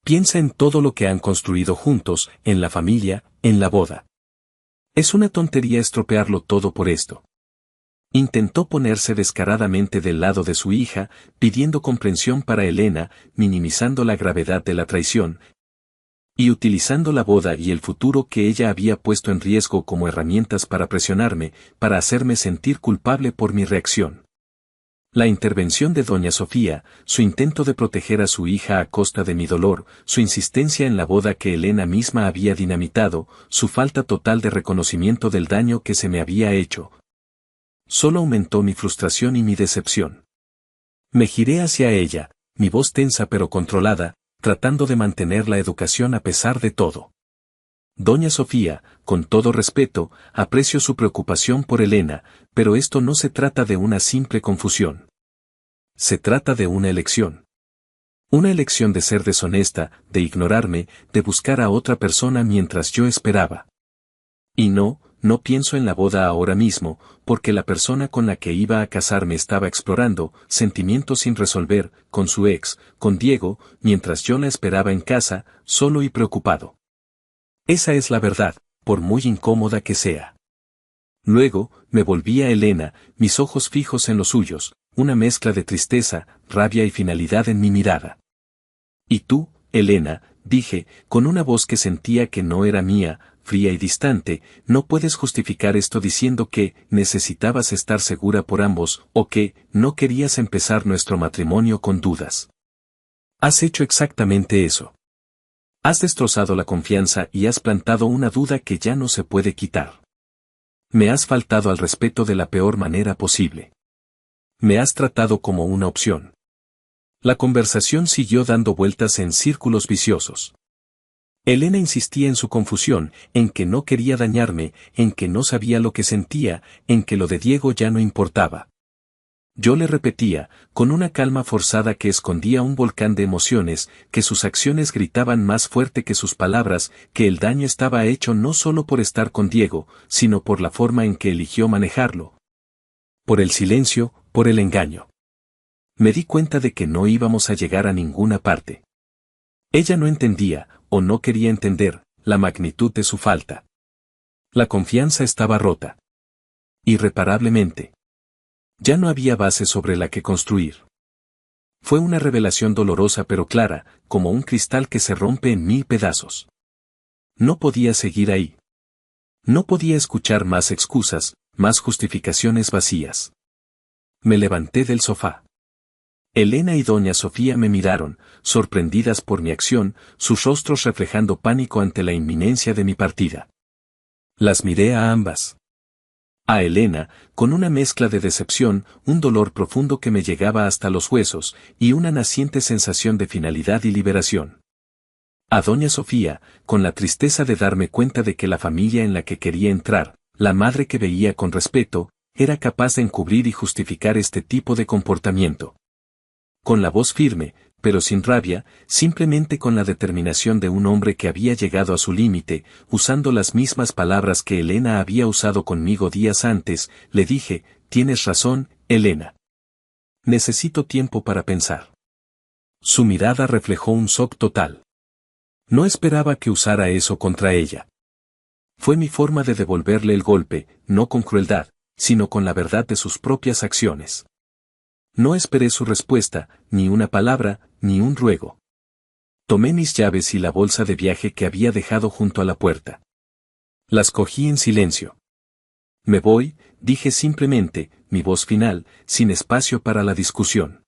Piensa en todo lo que han construido juntos, en la familia, en la boda. Es una tontería estropearlo todo por esto. Intentó ponerse descaradamente del lado de su hija, pidiendo comprensión para Elena, minimizando la gravedad de la traición, y utilizando la boda y el futuro que ella había puesto en riesgo como herramientas para presionarme, para hacerme sentir culpable por mi reacción. La intervención de doña Sofía, su intento de proteger a su hija a costa de mi dolor, su insistencia en la boda que Elena misma había dinamitado, su falta total de reconocimiento del daño que se me había hecho, solo aumentó mi frustración y mi decepción. Me giré hacia ella, mi voz tensa pero controlada, tratando de mantener la educación a pesar de todo. Doña Sofía, con todo respeto, aprecio su preocupación por Elena, pero esto no se trata de una simple confusión. Se trata de una elección. Una elección de ser deshonesta, de ignorarme, de buscar a otra persona mientras yo esperaba. Y no pienso en la boda ahora mismo, porque la persona con la que iba a casarme estaba explorando sentimientos sin resolver, con su ex, con Diego, mientras yo la esperaba en casa, solo y preocupado. Esa es la verdad, por muy incómoda que sea. Luego, me volví a Elena, mis ojos fijos en los suyos, una mezcla de tristeza, rabia y finalidad en mi mirada. «¿Y tú, Elena?», dije, con una voz que sentía que no era mía, fría y distante, «no puedes justificar esto diciendo que necesitabas estar segura por ambos, o que no querías empezar nuestro matrimonio con dudas. Has hecho exactamente eso. Has destrozado la confianza y has plantado una duda que ya no se puede quitar. Me has faltado al respeto de la peor manera posible. Me has tratado como una opción». La conversación siguió dando vueltas en círculos viciosos. Elena insistía en su confusión, en que no quería dañarme, en que no sabía lo que sentía, en que lo de Diego ya no importaba. Yo le repetía, con una calma forzada que escondía un volcán de emociones, que sus acciones gritaban más fuerte que sus palabras, que el daño estaba hecho no solo por estar con Diego, sino por la forma en que eligió manejarlo. Por el silencio, por el engaño. Me di cuenta de que no íbamos a llegar a ninguna parte. Ella no entendía, o no quería entender, la magnitud de su falta. La confianza estaba rota. Irreparablemente. Ya no había base sobre la que construir. Fue una revelación dolorosa pero clara, como un cristal que se rompe en 1000 pedazos. No podía seguir ahí. No podía escuchar más excusas, más justificaciones vacías. Me levanté del sofá. Elena y doña Sofía me miraron, sorprendidas por mi acción, sus rostros reflejando pánico ante la inminencia de mi partida. Las miré a ambas. A Elena, con una mezcla de decepción, un dolor profundo que me llegaba hasta los huesos, y una naciente sensación de finalidad y liberación. A doña Sofía, con la tristeza de darme cuenta de que la familia en la que quería entrar, la madre que veía con respeto, era capaz de encubrir y justificar este tipo de comportamiento. Con la voz firme, pero sin rabia, simplemente con la determinación de un hombre que había llegado a su límite, usando las mismas palabras que Elena había usado conmigo días antes, le dije, «Tienes razón, Elena. Necesito tiempo para pensar». Su mirada reflejó un shock total. No esperaba que usara eso contra ella. Fue mi forma de devolverle el golpe, no con crueldad, sino con la verdad de sus propias acciones. No esperé su respuesta, ni una palabra, ni un ruego. Tomé mis llaves y la bolsa de viaje que había dejado junto a la puerta. Las cogí en silencio. «Me voy», dije simplemente, mi voz final, sin espacio para la discusión.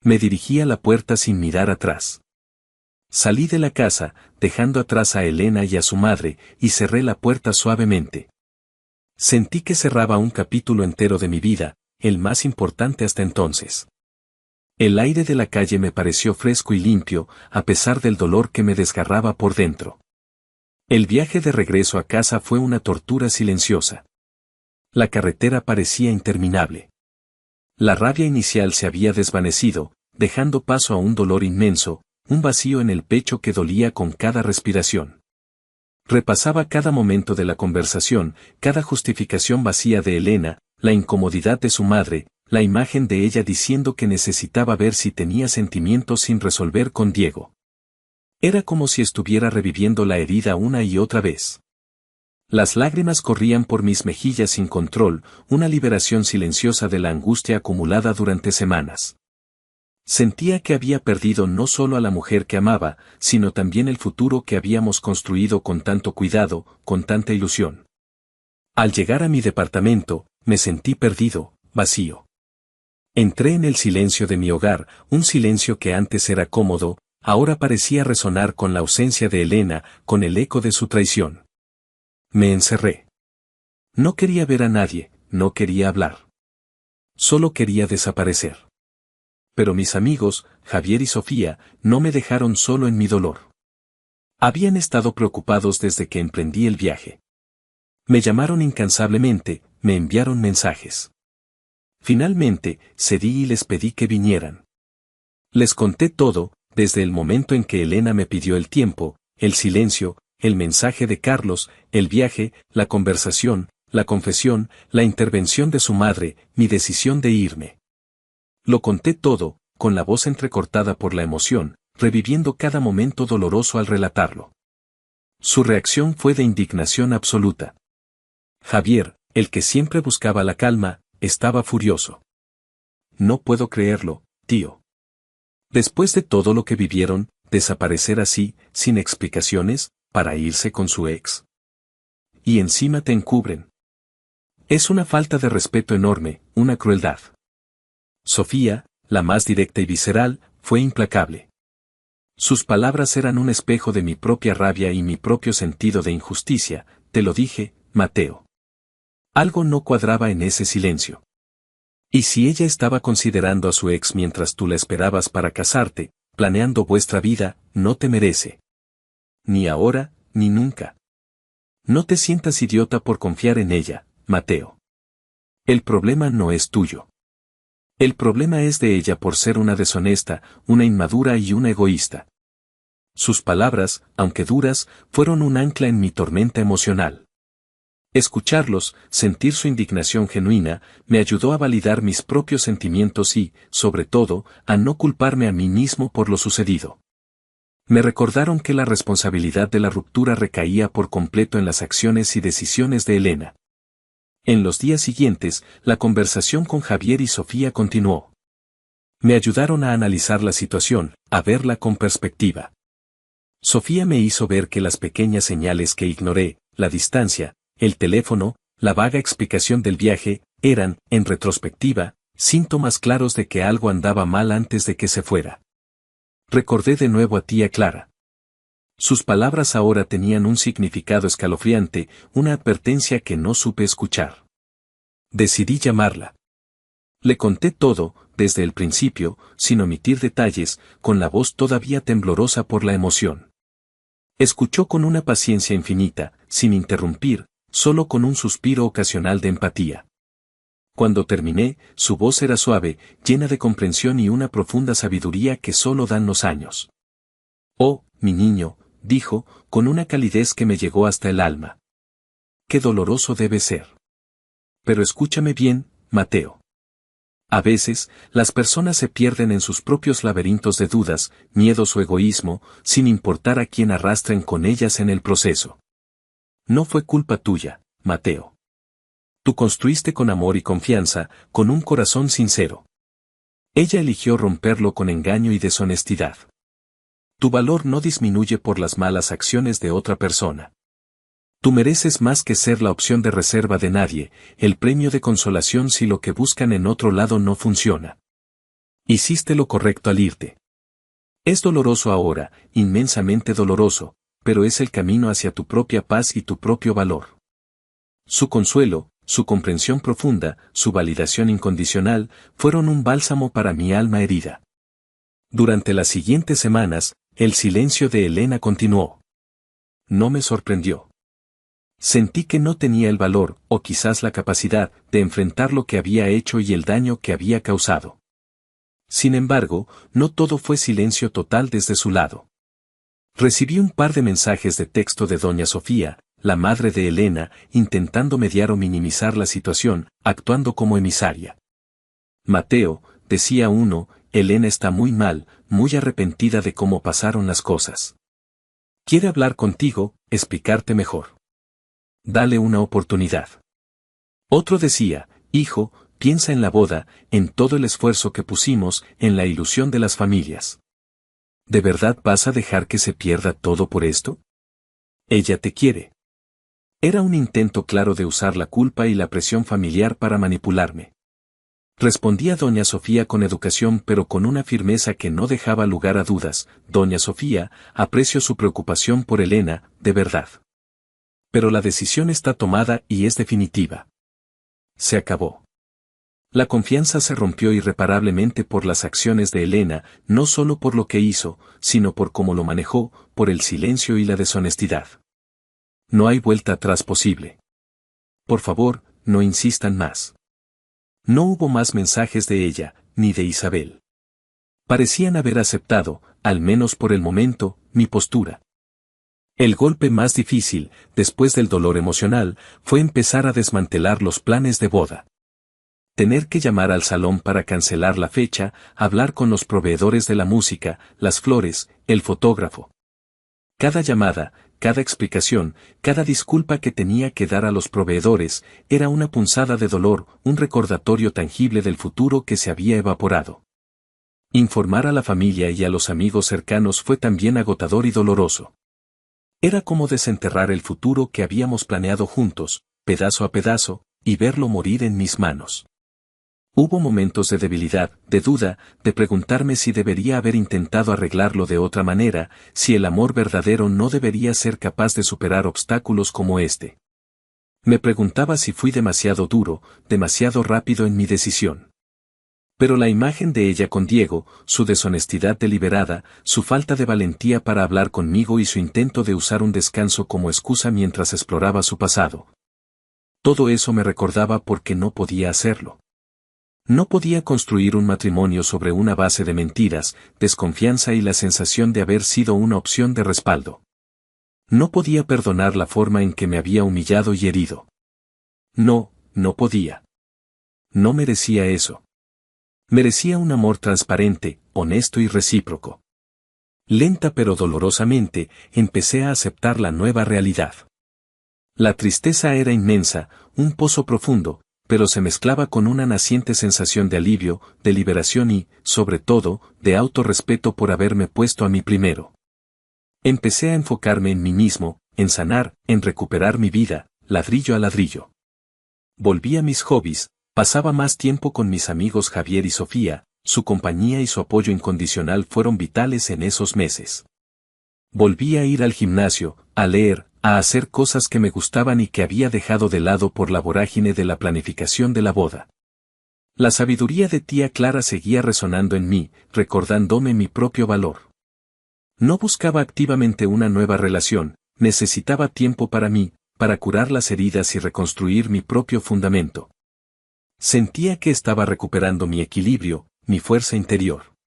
Me dirigí a la puerta sin mirar atrás. Salí de la casa, dejando atrás a Elena y a su madre, y cerré la puerta suavemente. Sentí que cerraba un capítulo entero de mi vida, el más importante hasta entonces. El aire de la calle me pareció fresco y limpio, a pesar del dolor que me desgarraba por dentro. El viaje de regreso a casa fue una tortura silenciosa. La carretera parecía interminable. La rabia inicial se había desvanecido, dejando paso a un dolor inmenso, un vacío en el pecho que dolía con cada respiración. Repasaba cada momento de la conversación, cada justificación vacía de Elena, la incomodidad de su madre, la imagen de ella diciendo que necesitaba ver si tenía sentimientos sin resolver con Diego. Era como si estuviera reviviendo la herida una y otra vez. Las lágrimas corrían por mis mejillas sin control, una liberación silenciosa de la angustia acumulada durante semanas. Sentía que había perdido no solo a la mujer que amaba, sino también el futuro que habíamos construido con tanto cuidado, con tanta ilusión. Al llegar a mi departamento, me sentí perdido, vacío. Entré en el silencio de mi hogar, un silencio que antes era cómodo, ahora parecía resonar con la ausencia de Elena, con el eco de su traición. Me encerré. No quería ver a nadie, no quería hablar. Solo quería desaparecer. Pero mis amigos, Javier y Sofía, no me dejaron solo en mi dolor. Habían estado preocupados desde que emprendí el viaje. Me llamaron incansablemente, me enviaron mensajes. Finalmente, cedí y les pedí que vinieran. Les conté todo, desde el momento en que Elena me pidió el tiempo, el silencio, el mensaje de Carlos, el viaje, la conversación, la confesión, la intervención de su madre, mi decisión de irme. Lo conté todo, con la voz entrecortada por la emoción, reviviendo cada momento doloroso al relatarlo. Su reacción fue de indignación absoluta. Javier, el que siempre buscaba la calma, estaba furioso. No puedo creerlo, tío. Después de todo lo que vivieron, desaparecer así, sin explicaciones, para irse con su ex. Y encima te encubren. Es una falta de respeto enorme, una crueldad. Sofía, la más directa y visceral, fue implacable. Sus palabras eran un espejo de mi propia rabia y mi propio sentido de injusticia, te lo dije, Mateo. Algo no cuadraba en ese silencio. Y si ella estaba considerando a su ex mientras tú la esperabas para casarte, planeando vuestra vida, no te merece. Ni ahora, ni nunca. No te sientas idiota por confiar en ella, Mateo. El problema no es tuyo. El problema es de ella por ser una deshonesta, una inmadura y una egoísta. Sus palabras, aunque duras, fueron un ancla en mi tormenta emocional. Escucharlos, sentir su indignación genuina, me ayudó a validar mis propios sentimientos y, sobre todo, a no culparme a mí mismo por lo sucedido. Me recordaron que la responsabilidad de la ruptura recaía por completo en las acciones y decisiones de Elena. En los días siguientes, la conversación con Javier y Sofía continuó. Me ayudaron a analizar la situación, a verla con perspectiva. Sofía me hizo ver que las pequeñas señales que ignoré, la distancia, el teléfono, la vaga explicación del viaje, eran, en retrospectiva, síntomas claros de que algo andaba mal antes de que se fuera. Recordé de nuevo a tía Clara. Sus palabras ahora tenían un significado escalofriante, una advertencia que no supe escuchar. Decidí llamarla. Le conté todo, desde el principio, sin omitir detalles, con la voz todavía temblorosa por la emoción. Escuchó con una paciencia infinita, sin interrumpir, solo con un suspiro ocasional de empatía. Cuando terminé, su voz era suave, llena de comprensión y una profunda sabiduría que solo dan los años. Oh, mi niño, dijo, con una calidez que me llegó hasta el alma. Qué doloroso debe ser. Pero escúchame bien, Mateo. A veces, las personas se pierden en sus propios laberintos de dudas, miedos o egoísmo, sin importar a quién arrastren con ellas en el proceso. No fue culpa tuya, Mateo. Tú construiste con amor y confianza, con un corazón sincero. Ella eligió romperlo con engaño y deshonestidad. Tu valor no disminuye por las malas acciones de otra persona. Tú mereces más que ser la opción de reserva de nadie, el premio de consolación si lo que buscan en otro lado no funciona. Hiciste lo correcto al irte. Es doloroso ahora, inmensamente doloroso, pero es el camino hacia tu propia paz y tu propio valor. Su consuelo, su comprensión profunda, su validación incondicional, fueron un bálsamo para mi alma herida. Durante las siguientes semanas, el silencio de Elena continuó. No me sorprendió. Sentí que no tenía el valor, o quizás la capacidad, de enfrentar lo que había hecho y el daño que había causado. Sin embargo, no todo fue silencio total desde su lado. Recibí un par de mensajes de texto de doña Sofía, la madre de Elena, intentando mediar o minimizar la situación, actuando como emisaria. Mateo, decía uno, Elena está muy mal, muy arrepentida de cómo pasaron las cosas. Quiere hablar contigo, explicarte mejor. Dale una oportunidad. Otro decía, hijo, piensa en la boda, en todo el esfuerzo que pusimos, en la ilusión de las familias. ¿De verdad vas a dejar que se pierda todo por esto? Ella te quiere. Era un intento claro de usar la culpa y la presión familiar para manipularme. Respondía doña Sofía con educación pero con una firmeza que no dejaba lugar a dudas. Doña Sofía, aprecio su preocupación por Elena, de verdad. Pero la decisión está tomada y es definitiva. Se acabó. La confianza se rompió irreparablemente por las acciones de Elena, no solo por lo que hizo, sino por cómo lo manejó, por el silencio y la deshonestidad. No hay vuelta atrás posible. Por favor, no insistan más. No hubo más mensajes de ella, ni de Isabel. Parecían haber aceptado, al menos por el momento, mi postura. El golpe más difícil, después del dolor emocional, fue empezar a desmantelar los planes de boda. Tener que llamar al salón para cancelar la fecha, hablar con los proveedores de la música, las flores, el fotógrafo. Cada llamada, cada explicación, cada disculpa que tenía que dar a los proveedores, era una punzada de dolor, un recordatorio tangible del futuro que se había evaporado. Informar a la familia y a los amigos cercanos fue también agotador y doloroso. Era como desenterrar el futuro que habíamos planeado juntos, pedazo a pedazo, y verlo morir en mis manos. Hubo momentos de debilidad, de duda, de preguntarme si debería haber intentado arreglarlo de otra manera, si el amor verdadero no debería ser capaz de superar obstáculos como este. Me preguntaba si fui demasiado duro, demasiado rápido en mi decisión. Pero la imagen de ella con Diego, su deshonestidad deliberada, su falta de valentía para hablar conmigo y su intento de usar un descanso como excusa mientras exploraba su pasado. Todo eso me recordaba por qué no podía hacerlo. No podía construir un matrimonio sobre una base de mentiras, desconfianza y la sensación de haber sido una opción de respaldo. No podía perdonar la forma en que me había humillado y herido. No podía. No merecía eso. Merecía un amor transparente, honesto y recíproco. Lenta pero dolorosamente, empecé a aceptar la nueva realidad. La tristeza era inmensa, un pozo profundo, pero se mezclaba con una naciente sensación de alivio, de liberación y, sobre todo, de autorrespeto por haberme puesto a mí primero. Empecé a enfocarme en mí mismo, en sanar, en recuperar mi vida, ladrillo a ladrillo. Volví a mis hobbies, pasaba más tiempo con mis amigos Javier y Sofía, su compañía y su apoyo incondicional fueron vitales en esos meses. Volví a ir al gimnasio, a leer, a hacer cosas que me gustaban y que había dejado de lado por la vorágine de la planificación de la boda. La sabiduría de tía Clara seguía resonando en mí, recordándome mi propio valor. No buscaba activamente una nueva relación, necesitaba tiempo para mí, para curar las heridas y reconstruir mi propio fundamento. Sentía que estaba recuperando mi equilibrio, mi fuerza interior.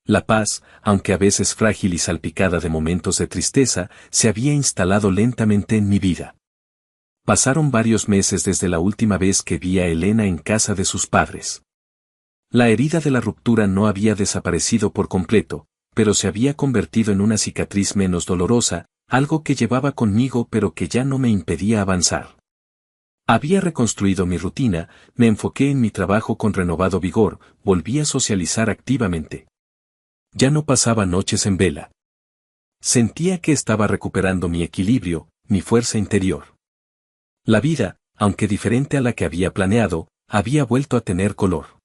La paz, aunque a veces frágil y salpicada de momentos de tristeza, se había instalado lentamente en mi vida. Pasaron varios meses desde la última vez que vi a Elena en casa de sus padres. La herida de la ruptura no había desaparecido por completo, pero se había convertido en una cicatriz menos dolorosa, algo que llevaba conmigo pero que ya no me impedía avanzar. Había reconstruido mi rutina, me enfoqué en mi trabajo con renovado vigor, volví a socializar activamente. Ya no pasaba noches en vela. Sentía que estaba recuperando mi equilibrio, mi fuerza interior. La vida, aunque diferente a la que había planeado, había vuelto a tener color.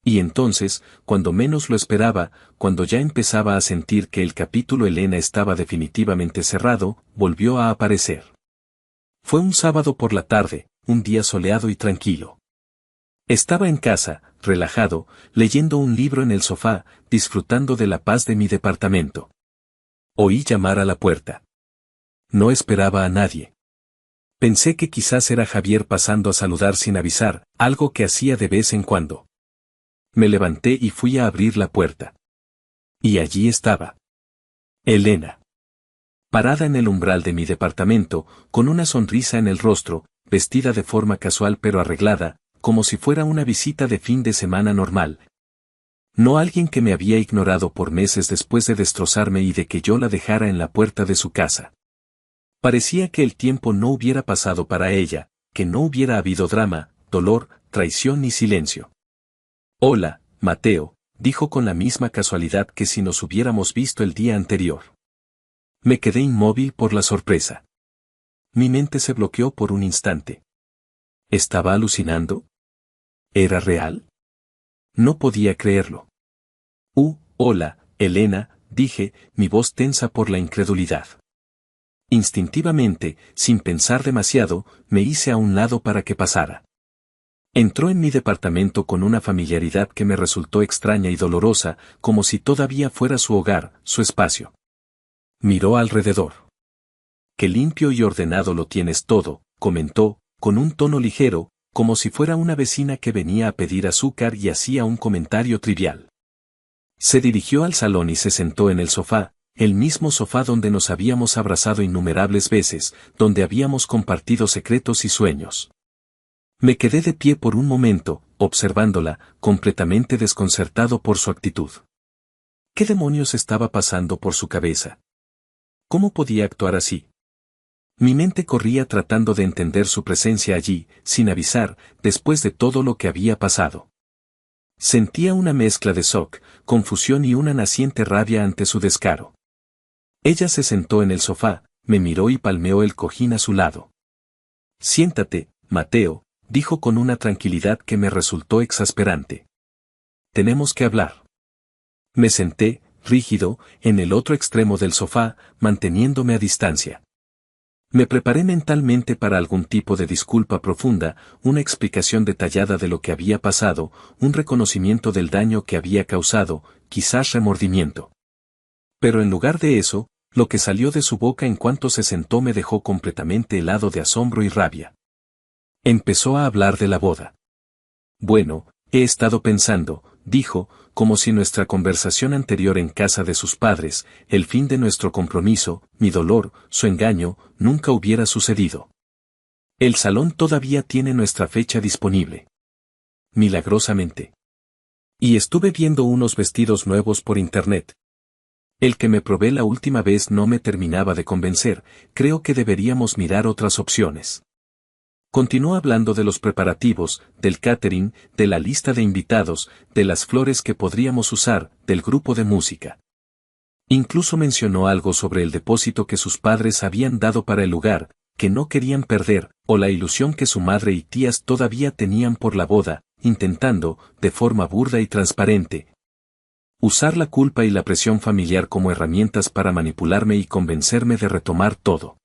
Y entonces, cuando menos lo esperaba, cuando ya empezaba a sentir que el capítulo Elena estaba definitivamente cerrado, volvió a aparecer. Fue un sábado por la tarde, un día soleado y tranquilo. Estaba en casa, relajado, leyendo un libro en el sofá, disfrutando de la paz de mi departamento. Oí llamar a la puerta. No esperaba a nadie. Pensé que quizás era Javier pasando a saludar sin avisar, algo que hacía de vez en cuando. Me levanté y fui a abrir la puerta. Y allí estaba Elena. Parada en el umbral de mi departamento, con una sonrisa en el rostro, vestida de forma casual pero arreglada, como si fuera una visita de fin de semana normal. No alguien que me había ignorado por meses después de destrozarme y de que yo la dejara en la puerta de su casa. Parecía que el tiempo no hubiera pasado para ella, que no hubiera habido drama, dolor, traición ni silencio. Hola, Mateo, dijo con la misma casualidad que si nos hubiéramos visto el día anterior. Me quedé inmóvil por la sorpresa. Mi mente se bloqueó por un instante. ¿Estaba alucinando? ¿Era real? No podía creerlo. Hola, Elena, dije, mi voz tensa por la incredulidad. Instintivamente, sin pensar demasiado, me hice a un lado para que pasara. Entró en mi departamento con una familiaridad que me resultó extraña y dolorosa, como si todavía fuera su hogar, su espacio. Miró alrededor. Qué limpio y ordenado lo tienes todo, comentó, con un tono ligero, como si fuera una vecina que venía a pedir azúcar y hacía un comentario trivial. Se dirigió al salón y se sentó en el sofá, el mismo sofá donde nos habíamos abrazado innumerables veces, donde habíamos compartido secretos y sueños. Me quedé de pie por un momento, observándola, completamente desconcertado por su actitud. ¿Qué demonios estaba pasando por su cabeza? ¿Cómo podía actuar así? Mi mente corría tratando de entender su presencia allí, sin avisar, después de todo lo que había pasado. Sentía una mezcla de shock, confusión y una naciente rabia ante su descaro. Ella se sentó en el sofá, me miró y palmeó el cojín a su lado. Siéntate, Mateo, dijo con una tranquilidad que me resultó exasperante. Tenemos que hablar. Me senté, rígido, en el otro extremo del sofá, manteniéndome a distancia. Me preparé mentalmente para algún tipo de disculpa profunda, una explicación detallada de lo que había pasado, un reconocimiento del daño que había causado, quizás remordimiento. Pero en lugar de eso, lo que salió de su boca en cuanto se sentó me dejó completamente helado de asombro y rabia. Empezó a hablar de la boda. Bueno, he estado pensando, dijo, como si nuestra conversación anterior en casa de sus padres, el fin de nuestro compromiso, mi dolor, su engaño, nunca hubiera sucedido. El salón todavía tiene nuestra fecha disponible. Milagrosamente. Y estuve viendo unos vestidos nuevos por internet. El que me probé la última vez no me terminaba de convencer, creo que deberíamos mirar otras opciones. Continuó hablando de los preparativos, del catering, de la lista de invitados, de las flores que podríamos usar, del grupo de música. Incluso mencionó algo sobre el depósito que sus padres habían dado para el lugar, que no querían perder, o la ilusión que su madre y tías todavía tenían por la boda, intentando, de forma burda y transparente, usar la culpa y la presión familiar como herramientas para manipularme y convencerme de retomar todo.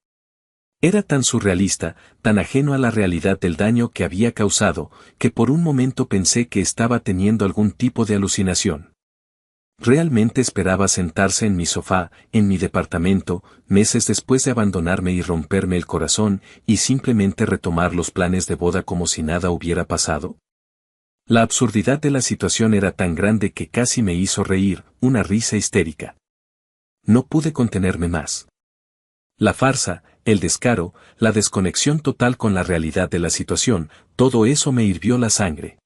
Era tan surrealista, tan ajeno a la realidad del daño que había causado, que por un momento pensé que estaba teniendo algún tipo de alucinación. Realmente esperaba sentarse en mi sofá, en mi departamento, meses después de abandonarme y romperme el corazón, y simplemente retomar los planes de boda como si nada hubiera pasado. La absurdidad de la situación era tan grande que casi me hizo reír, una risa histérica. No pude contenerme más. La farsa, el descaro, la desconexión total con la realidad de la situación, todo eso me hirvió la sangre.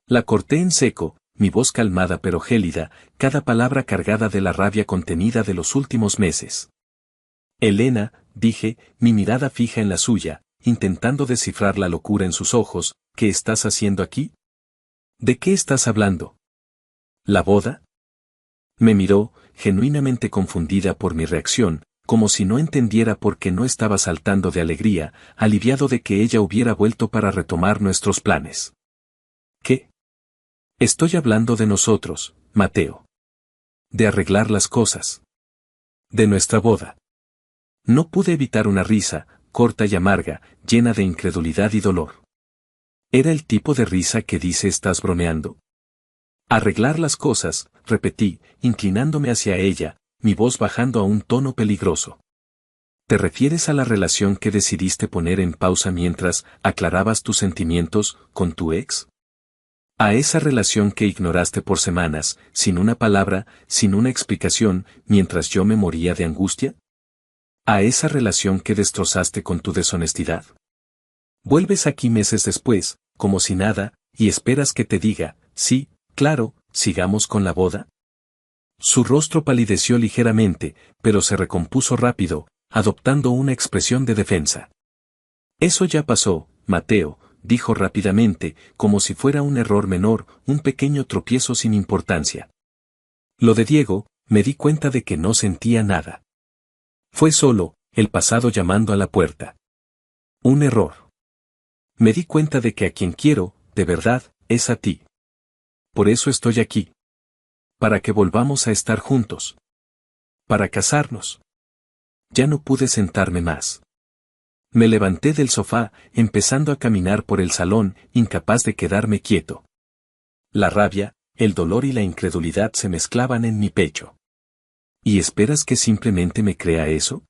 La corté en seco, mi voz calmada pero gélida, cada palabra cargada de la rabia contenida de los últimos meses. Elena, dije, mi mirada fija en la suya, intentando descifrar la locura en sus ojos, ¿qué estás haciendo aquí? ¿De qué estás hablando? ¿La boda? Me miró, genuinamente confundida por mi reacción, como si no entendiera por qué no estaba saltando de alegría, aliviado de que ella hubiera vuelto para retomar nuestros planes. ¿Qué? Estoy hablando de nosotros, Mateo. De arreglar las cosas. De nuestra boda. No pude evitar una risa, corta y amarga, llena de incredulidad y dolor. ¿Era el tipo de risa que dice estás bromeando? Arreglar las cosas, repetí, inclinándome hacia ella, mi voz bajando a un tono peligroso. ¿Te refieres a la relación que decidiste poner en pausa mientras aclarabas tus sentimientos con tu ex? ¿A esa relación que ignoraste por semanas, sin una palabra, sin una explicación, mientras yo me moría de angustia? ¿A esa relación que destrozaste con tu deshonestidad? Vuelves aquí meses después, como si nada, y esperas que te diga, sí, claro, sigamos con la boda. Su rostro palideció ligeramente, pero se recompuso rápido, adoptando una expresión de defensa. Eso ya pasó, Mateo, dijo rápidamente, como si fuera un error menor, un pequeño tropiezo sin importancia. Lo de Diego, me di cuenta de que no sentía nada. Fue solo, el pasado llamando a la puerta. Un error. Me di cuenta de que a quien quiero, de verdad, es a ti. Por eso estoy aquí. Para que volvamos a estar juntos. Para casarnos. Ya no pude sentarme más. Me levanté del sofá, empezando a caminar por el salón, incapaz de quedarme quieto. La rabia, el dolor y la incredulidad se mezclaban en mi pecho. ¿Y esperas que simplemente me crea eso?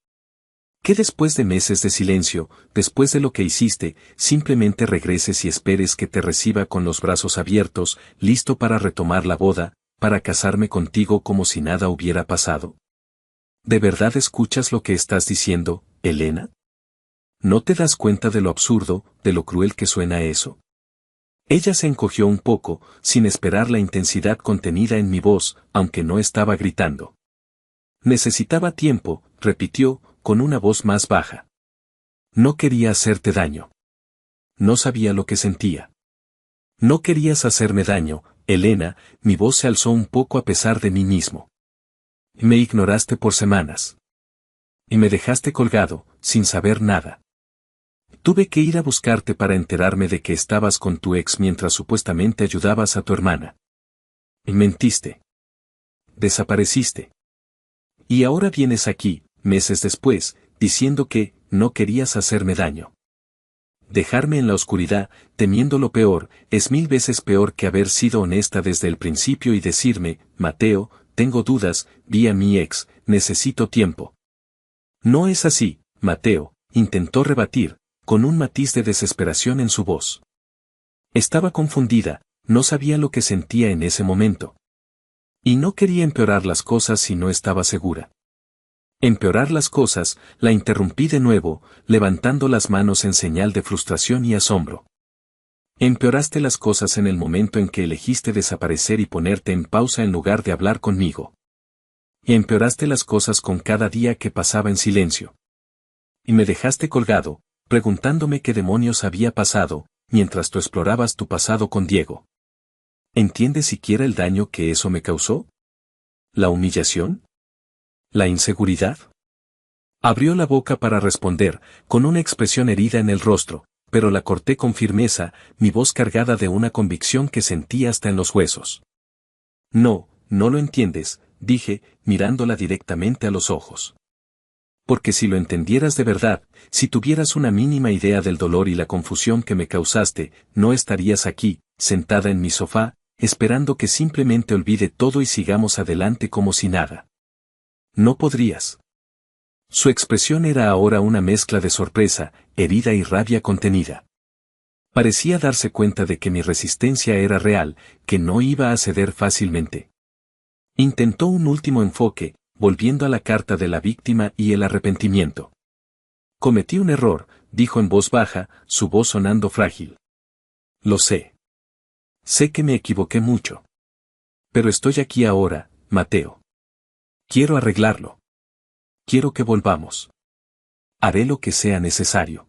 ¿Que después de meses de silencio, después de lo que hiciste, simplemente regreses y esperes que te reciba con los brazos abiertos, listo para retomar la boda, para casarme contigo como si nada hubiera pasado? ¿De verdad escuchas lo que estás diciendo, Elena? ¿No te das cuenta de lo absurdo, de lo cruel que suena eso? Ella se encogió un poco, sin esperar la intensidad contenida en mi voz, aunque no estaba gritando. Necesitaba tiempo, repitió, con una voz más baja. No quería hacerte daño. No sabía lo que sentía. No querías hacerme daño, Elena, mi voz se alzó un poco a pesar de mí mismo. Me ignoraste por semanas. Y me dejaste colgado, sin saber nada. Tuve que ir a buscarte para enterarme de que estabas con tu ex mientras supuestamente ayudabas a tu hermana. Y mentiste. Desapareciste. Y ahora vienes aquí, meses después, diciendo que no querías hacerme daño. Dejarme en la oscuridad, temiendo lo peor, es 1000 veces peor que haber sido honesta desde el principio y decirme, Mateo, tengo dudas, vi a mi ex, necesito tiempo. No es así, Mateo, intentó rebatir, con un matiz de desesperación en su voz. Estaba confundida, no sabía lo que sentía en ese momento. Y no quería empeorar las cosas si no estaba segura. Empeorar las cosas, la interrumpí de nuevo, levantando las manos en señal de frustración y asombro. Empeoraste las cosas en el momento en que elegiste desaparecer y ponerte en pausa en lugar de hablar conmigo. Y empeoraste las cosas con cada día que pasaba en silencio. Y me dejaste colgado, preguntándome qué demonios había pasado, mientras tú explorabas tu pasado con Diego. ¿Entiendes siquiera el daño que eso me causó? ¿La humillación? ¿La inseguridad? Abrió la boca para responder, con una expresión herida en el rostro, pero la corté con firmeza, mi voz cargada de una convicción que sentí hasta en los huesos. No, no lo entiendes, dije, mirándola directamente a los ojos. Porque si lo entendieras de verdad, si tuvieras una mínima idea del dolor y la confusión que me causaste, no estarías aquí, sentada en mi sofá, esperando que simplemente olvide todo y sigamos adelante como si nada. No podrías. Su expresión era ahora una mezcla de sorpresa, herida y rabia contenida. Parecía darse cuenta de que mi resistencia era real, que no iba a ceder fácilmente. Intentó un último enfoque, volviendo a la carta de la víctima y el arrepentimiento. Cometí un error, dijo en voz baja, su voz sonando frágil. Lo sé. Sé que me equivoqué mucho. Pero estoy aquí ahora, Mateo. Quiero arreglarlo. Quiero que volvamos. Haré lo que sea necesario.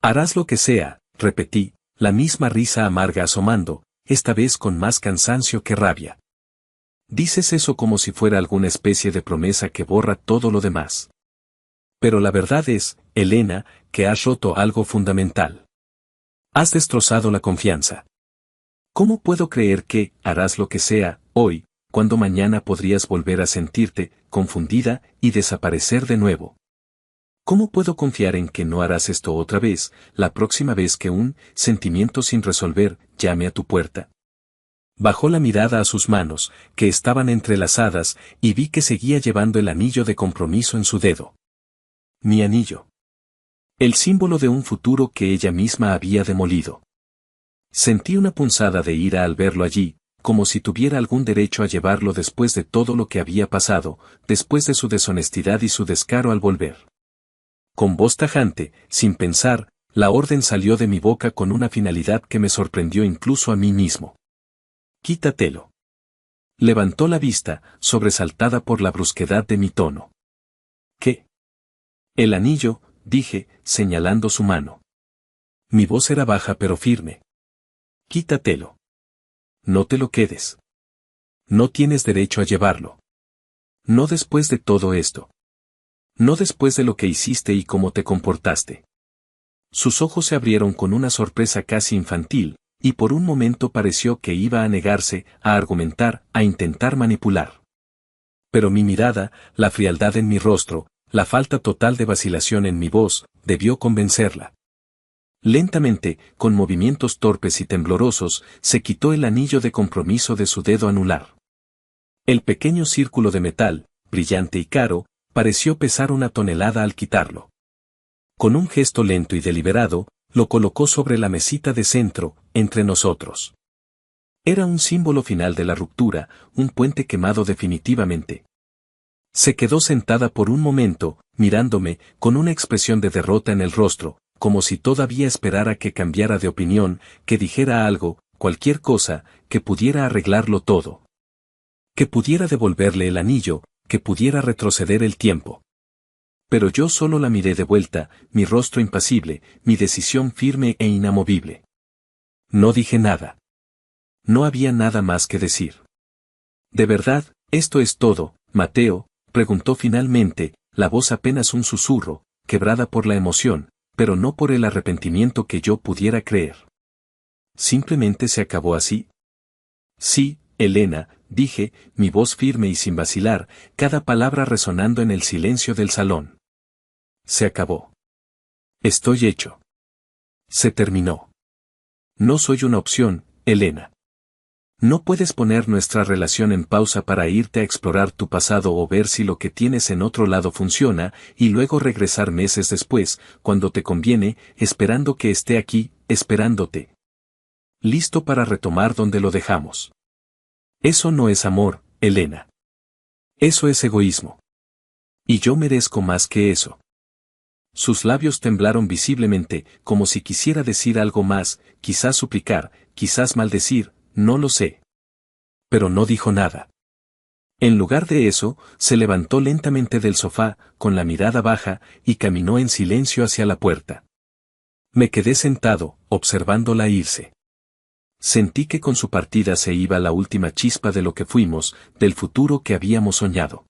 Harás lo que sea, repetí, la misma risa amarga asomando, esta vez con más cansancio que rabia. Dices eso como si fuera alguna especie de promesa que borra todo lo demás. Pero la verdad es, Elena, que has roto algo fundamental. Has destrozado la confianza. ¿Cómo puedo creer que harás lo que sea, hoy, cuando mañana podrías volver a sentirte confundida y desaparecer de nuevo? ¿Cómo puedo confiar en que no harás esto otra vez, la próxima vez que un sentimiento sin resolver llame a tu puerta? Bajó la mirada a sus manos, que estaban entrelazadas, y vi que seguía llevando el anillo de compromiso en su dedo. Mi anillo. El símbolo de un futuro que ella misma había demolido. Sentí una punzada de ira al verlo allí, como si tuviera algún derecho a llevarlo después de todo lo que había pasado, después de su deshonestidad y su descaro al volver. Con voz tajante, sin pensar, la orden salió de mi boca con una finalidad que me sorprendió incluso a mí mismo. Quítatelo. Levantó la vista, sobresaltada por la brusquedad de mi tono. ¿Qué? El anillo, dije, señalando su mano. Mi voz era baja pero firme. Quítatelo. No te lo quedes. No tienes derecho a llevarlo. No después de todo esto. No después de lo que hiciste y cómo te comportaste. Sus ojos se abrieron con una sorpresa casi infantil, y por un momento pareció que iba a negarse, a argumentar, a intentar manipular. Pero mi mirada, la frialdad en mi rostro, la falta total de vacilación en mi voz, debió convencerla. Lentamente, con movimientos torpes y temblorosos, se quitó el anillo de compromiso de su dedo anular. El pequeño círculo de metal, brillante y caro, pareció pesar 1 tonelada al quitarlo. Con un gesto lento y deliberado, lo colocó sobre la mesita de centro, entre nosotros. Era un símbolo final de la ruptura, un puente quemado definitivamente. Se quedó sentada por un momento, mirándome, con una expresión de derrota en el rostro, como si todavía esperara que cambiara de opinión, que dijera algo, cualquier cosa, que pudiera arreglarlo todo. Que pudiera devolverle el anillo, que pudiera retroceder el tiempo. Pero yo solo la miré de vuelta, mi rostro impasible, mi decisión firme e inamovible. No dije nada. No había nada más que decir. ¿De verdad, esto es todo, Mateo?, preguntó finalmente, la voz apenas un susurro, quebrada por la emoción, pero no por el arrepentimiento que yo pudiera creer. ¿Simplemente se acabó así? Sí, Elena, dije, mi voz firme y sin vacilar, cada palabra resonando en el silencio del salón. Se acabó. Estoy hecho. Se terminó. No soy una opción, Elena. No puedes poner nuestra relación en pausa para irte a explorar tu pasado o ver si lo que tienes en otro lado funciona, y luego regresar meses después, cuando te conviene, esperando que esté aquí, esperándote. Listo para retomar donde lo dejamos. Eso no es amor, Elena. Eso es egoísmo. Y yo merezco más que eso. Sus labios temblaron visiblemente, como si quisiera decir algo más, quizás suplicar, quizás maldecir, no lo sé. Pero no dijo nada. En lugar de eso, se levantó lentamente del sofá, con la mirada baja, y caminó en silencio hacia la puerta. Me quedé sentado, observándola irse. Sentí que con su partida se iba la última chispa de lo que fuimos, del futuro que habíamos soñado.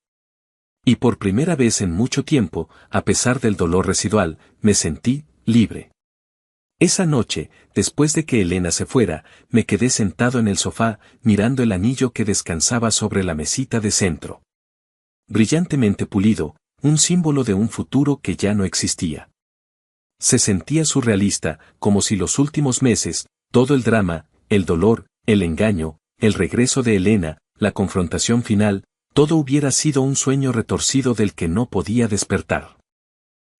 Y por primera vez en mucho tiempo, a pesar del dolor residual, me sentí libre. Esa noche, después de que Elena se fuera, me quedé sentado en el sofá, mirando el anillo que descansaba sobre la mesita de centro. Brillantemente pulido, un símbolo de un futuro que ya no existía. Se sentía surrealista, como si los últimos meses, todo el drama, el dolor, el engaño, el regreso de Elena, la confrontación final, todo hubiera sido un sueño retorcido del que no podía despertar.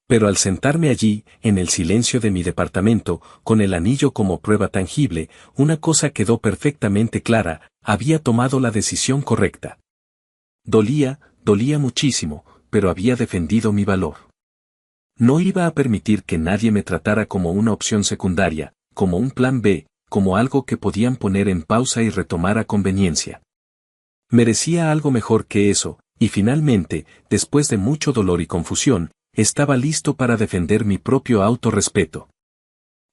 Pero al sentarme allí, en el silencio de mi departamento, con el anillo como prueba tangible, una cosa quedó perfectamente clara, había tomado la decisión correcta. Dolía muchísimo, pero había defendido mi valor. No iba a permitir que nadie me tratara como una opción secundaria, como un plan B, como algo que podían poner en pausa y retomar a conveniencia. Merecía algo mejor que eso, y finalmente, después de mucho dolor y confusión, estaba listo para defender mi propio autorrespeto.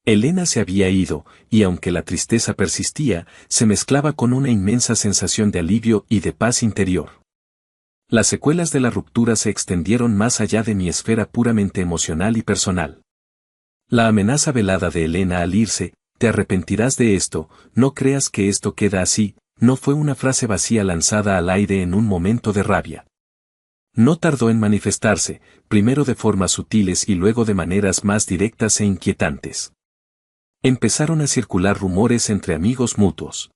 Elena se había ido, y aunque la tristeza persistía, se mezclaba con una inmensa sensación de alivio y de paz interior. Las secuelas de la ruptura se extendieron más allá de mi esfera puramente emocional y personal. La amenaza velada de Elena al irse, te arrepentirás de esto, no creas que esto queda así, no fue una frase vacía lanzada al aire en un momento de rabia. No tardó en manifestarse, primero de formas sutiles y luego de maneras más directas e inquietantes. Empezaron a circular rumores entre amigos mutuos.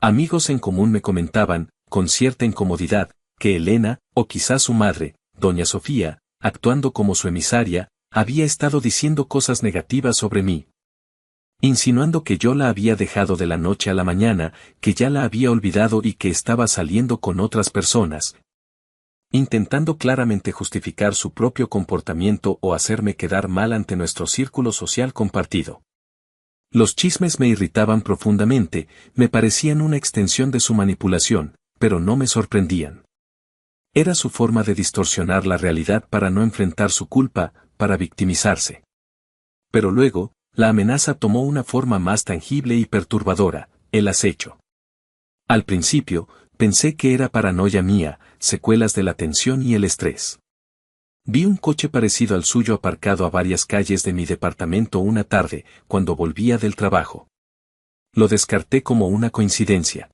Amigos en común me comentaban, con cierta incomodidad, que Elena, o quizás su madre, doña Sofía, actuando como su emisaria, había estado diciendo cosas negativas sobre mí, insinuando que yo la había dejado de la noche a la mañana, que ya la había olvidado y que estaba saliendo con otras personas, intentando claramente justificar su propio comportamiento o hacerme quedar mal ante nuestro círculo social compartido. Los chismes me irritaban profundamente, me parecían una extensión de su manipulación, pero no me sorprendían. Era su forma de distorsionar la realidad para no enfrentar su culpa, para victimizarse. Pero luego, la amenaza tomó una forma más tangible y perturbadora, el acecho. Al principio, pensé que era paranoia mía, secuelas de la tensión y el estrés. Vi un coche parecido al suyo aparcado a varias calles de mi departamento una tarde, cuando volvía del trabajo. Lo descarté como una coincidencia.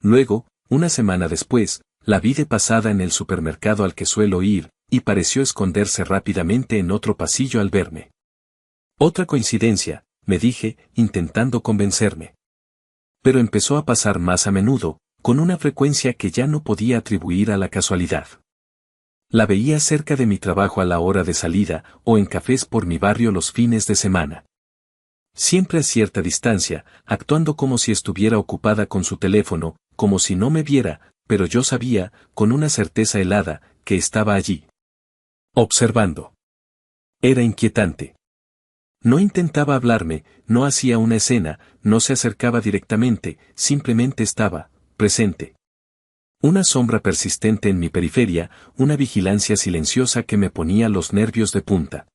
Luego, una semana después, la vi de pasada en el supermercado al que suelo ir, y pareció esconderse rápidamente en otro pasillo al verme. Otra coincidencia, me dije, intentando convencerme. Pero empezó a pasar más a menudo, con una frecuencia que ya no podía atribuir a la casualidad. La veía cerca de mi trabajo a la hora de salida, o en cafés por mi barrio los fines de semana. Siempre a cierta distancia, actuando como si estuviera ocupada con su teléfono, como si no me viera, pero yo sabía, con una certeza helada, que estaba allí. Observando. Era inquietante. No intentaba hablarme, no hacía una escena, no se acercaba directamente, simplemente estaba, presente. Una sombra persistente en mi periferia, una vigilancia silenciosa que me ponía los nervios de punta.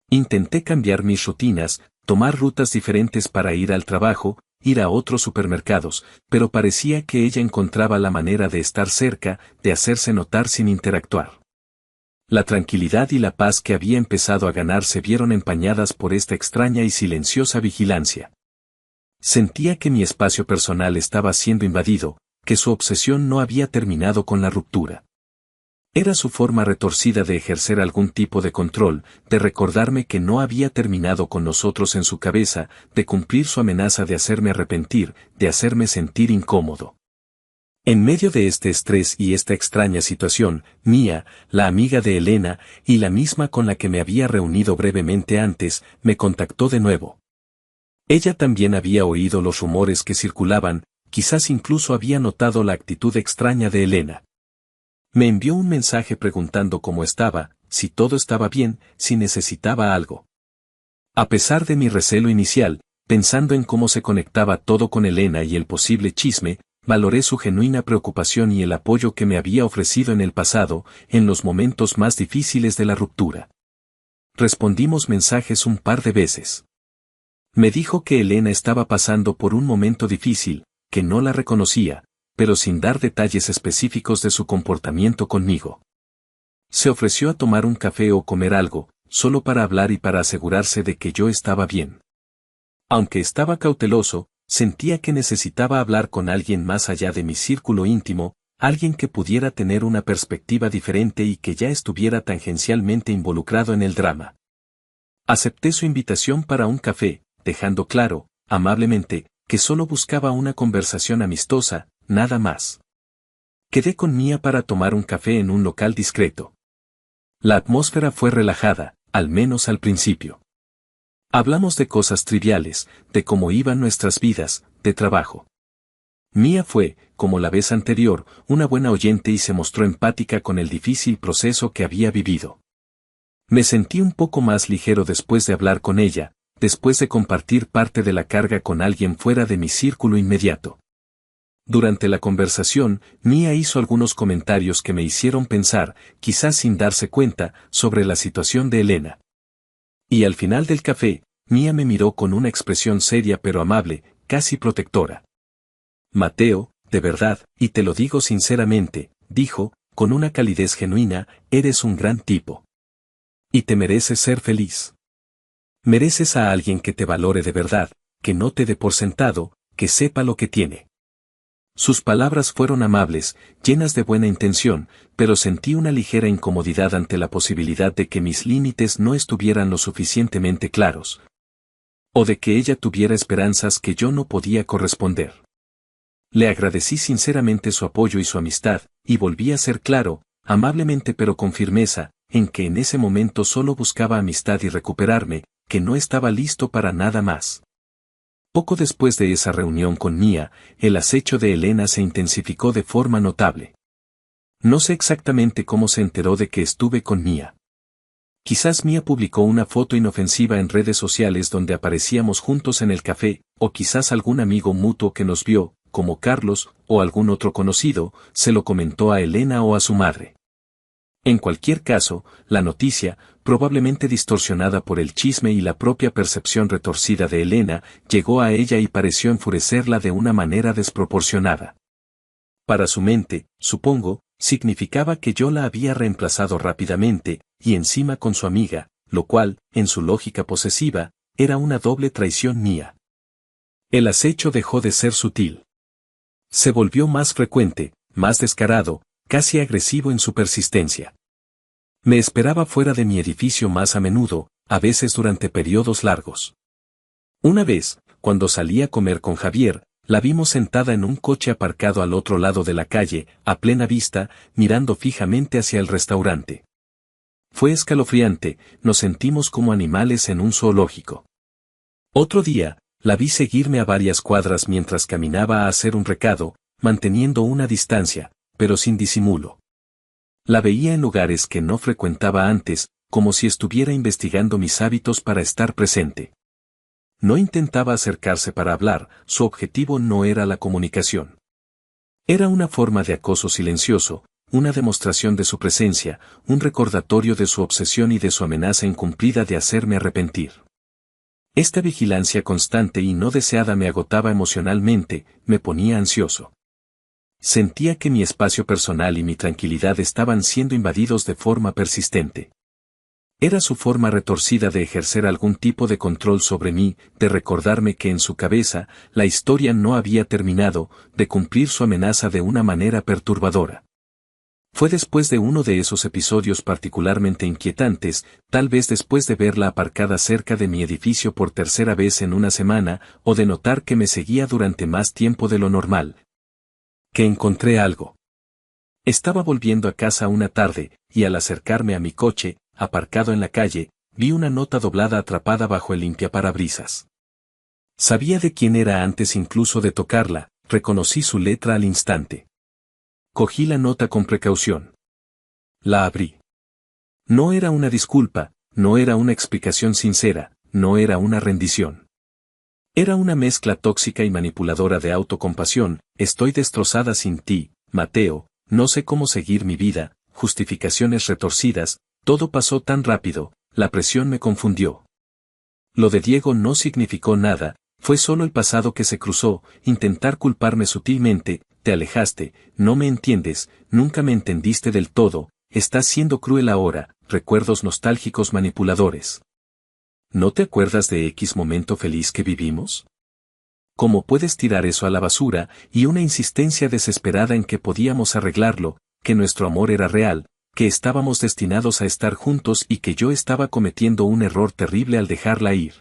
Intenté cambiar mis rutinas, tomar rutas diferentes para ir al trabajo, ir a otros supermercados, pero parecía que ella encontraba la manera de estar cerca, de hacerse notar sin interactuar. La tranquilidad y la paz que había empezado a ganar se vieron empañadas por esta extraña y silenciosa vigilancia. Sentía que mi espacio personal estaba siendo invadido, que su obsesión no había terminado con la ruptura. Era su forma retorcida de ejercer algún tipo de control, de recordarme que no había terminado con nosotros en su cabeza, de cumplir su amenaza de hacerme arrepentir, de hacerme sentir incómodo. En medio de este estrés y esta extraña situación, Mía, la amiga de Elena, y la misma con la que me había reunido brevemente antes, me contactó de nuevo. Ella también había oído los rumores que circulaban, quizás incluso había notado la actitud extraña de Elena. Me envió un mensaje preguntando cómo estaba, si todo estaba bien, si necesitaba algo. A pesar de mi recelo inicial, pensando en cómo se conectaba todo con Elena y el posible chisme, valoré su genuina preocupación y el apoyo que me había ofrecido en el pasado, en los momentos más difíciles de la ruptura. Respondimos mensajes un par de veces. Me dijo que Elena estaba pasando por un momento difícil, que no la reconocía, pero sin dar detalles específicos de su comportamiento conmigo. Se ofreció a tomar un café o comer algo, solo para hablar y para asegurarse de que yo estaba bien. Aunque estaba cauteloso, sentía que necesitaba hablar con alguien más allá de mi círculo íntimo, alguien que pudiera tener una perspectiva diferente y que ya estuviera tangencialmente involucrado en el drama. Acepté su invitación para un café, dejando claro, amablemente, que solo buscaba una conversación amistosa, nada más. Quedé con Mía para tomar un café en un local discreto. La atmósfera fue relajada, al menos al principio. Hablamos de cosas triviales, de cómo iban nuestras vidas, de trabajo. Mía fue, como la vez anterior, una buena oyente y se mostró empática con el difícil proceso que había vivido. Me sentí un poco más ligero después de hablar con ella, después de compartir parte de la carga con alguien fuera de mi círculo inmediato. Durante la conversación, Mía hizo algunos comentarios que me hicieron pensar, quizás sin darse cuenta, sobre la situación de Elena. Y al final del café, Mía me miró con una expresión seria pero amable, casi protectora. Mateo, de verdad, y te lo digo sinceramente, dijo, con una calidez genuina, eres un gran tipo. Y te mereces ser feliz. Mereces a alguien que te valore de verdad, que no te dé por sentado, que sepa lo que tiene. Sus palabras fueron amables, llenas de buena intención, pero sentí una ligera incomodidad ante la posibilidad de que mis límites no estuvieran lo suficientemente claros. O de que ella tuviera esperanzas que yo no podía corresponder. Le agradecí sinceramente su apoyo y su amistad, y volví a ser claro, amablemente pero con firmeza, en que en ese momento solo buscaba amistad y recuperarme, que no estaba listo para nada más. Poco después de esa reunión con Mía, el acecho de Elena se intensificó de forma notable. No sé exactamente cómo se enteró de que estuve con Mía. Quizás Mía publicó una foto inofensiva en redes sociales donde aparecíamos juntos en el café, o quizás algún amigo mutuo que nos vio, como Carlos, o algún otro conocido, se lo comentó a Elena o a su madre. En cualquier caso, la noticia, probablemente distorsionada por el chisme y la propia percepción retorcida de Elena, llegó a ella y pareció enfurecerla de una manera desproporcionada. Para su mente, supongo, significaba que yo la había reemplazado rápidamente, y encima con su amiga, lo cual, en su lógica posesiva, era una doble traición mía. El acecho dejó de ser sutil. Se volvió más frecuente, más descarado, casi agresivo en su persistencia. Me esperaba fuera de mi edificio más a menudo, a veces durante periodos largos. Una vez, cuando salí a comer con Javier, la vimos sentada en un coche aparcado al otro lado de la calle, a plena vista, mirando fijamente hacia el restaurante. Fue escalofriante, nos sentimos como animales en un zoológico. Otro día, la vi seguirme a varias cuadras mientras caminaba a hacer un recado, manteniendo una distancia, pero sin disimulo. La veía en lugares que no frecuentaba antes, como si estuviera investigando mis hábitos para estar presente. No intentaba acercarse para hablar, su objetivo no era la comunicación. Era una forma de acoso silencioso, una demostración de su presencia, un recordatorio de su obsesión y de su amenaza incumplida de hacerme arrepentir. Esta vigilancia constante y no deseada me agotaba emocionalmente, me ponía ansioso. Sentía que mi espacio personal y mi tranquilidad estaban siendo invadidos de forma persistente. Era su forma retorcida de ejercer algún tipo de control sobre mí, de recordarme que en su cabeza, la historia no había terminado, de cumplir su amenaza de una manera perturbadora. Fue después de uno de esos episodios particularmente inquietantes, tal vez después de verla aparcada cerca de mi edificio por tercera vez en una semana, o de notar que me seguía durante más tiempo de lo normal, que encontré algo. Estaba volviendo a casa una tarde, y al acercarme a mi coche, aparcado en la calle, vi una nota doblada atrapada bajo el limpiaparabrisas. Sabía de quién era antes incluso de tocarla, reconocí su letra al instante. Cogí la nota con precaución. La abrí. No era una disculpa, no era una explicación sincera, no era una rendición. Era una mezcla tóxica y manipuladora de autocompasión, estoy destrozada sin ti, Mateo, no sé cómo seguir mi vida, justificaciones retorcidas, todo pasó tan rápido, la presión me confundió. Lo de Diego no significó nada, fue solo el pasado que se cruzó, intentar culparme sutilmente, te alejaste, no me entiendes, nunca me entendiste del todo, estás siendo cruel ahora, recuerdos nostálgicos manipuladores. ¿No te acuerdas de X momento feliz que vivimos? ¿Cómo puedes tirar eso a la basura? Y una insistencia desesperada en que podíamos arreglarlo, que nuestro amor era real, que estábamos destinados a estar juntos y que yo estaba cometiendo un error terrible al dejarla ir.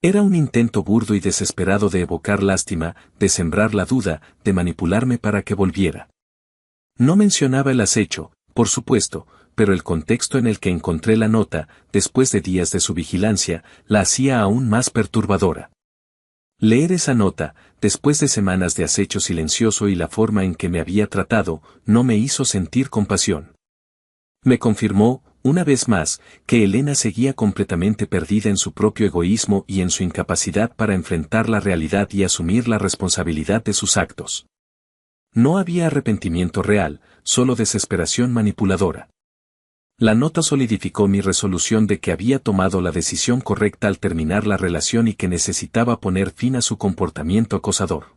Era un intento burdo y desesperado de evocar lástima, de sembrar la duda, de manipularme para que volviera. No mencionaba el acecho, por supuesto, pero el contexto en el que encontré la nota, después de días de su vigilancia, la hacía aún más perturbadora. Leer esa nota, después de semanas de acecho silencioso y la forma en que me había tratado, no me hizo sentir compasión. Me confirmó, una vez más, que Elena seguía completamente perdida en su propio egoísmo y en su incapacidad para enfrentar la realidad y asumir la responsabilidad de sus actos. No había arrepentimiento real, solo desesperación manipuladora. La nota solidificó mi resolución de que había tomado la decisión correcta al terminar la relación y que necesitaba poner fin a su comportamiento acosador.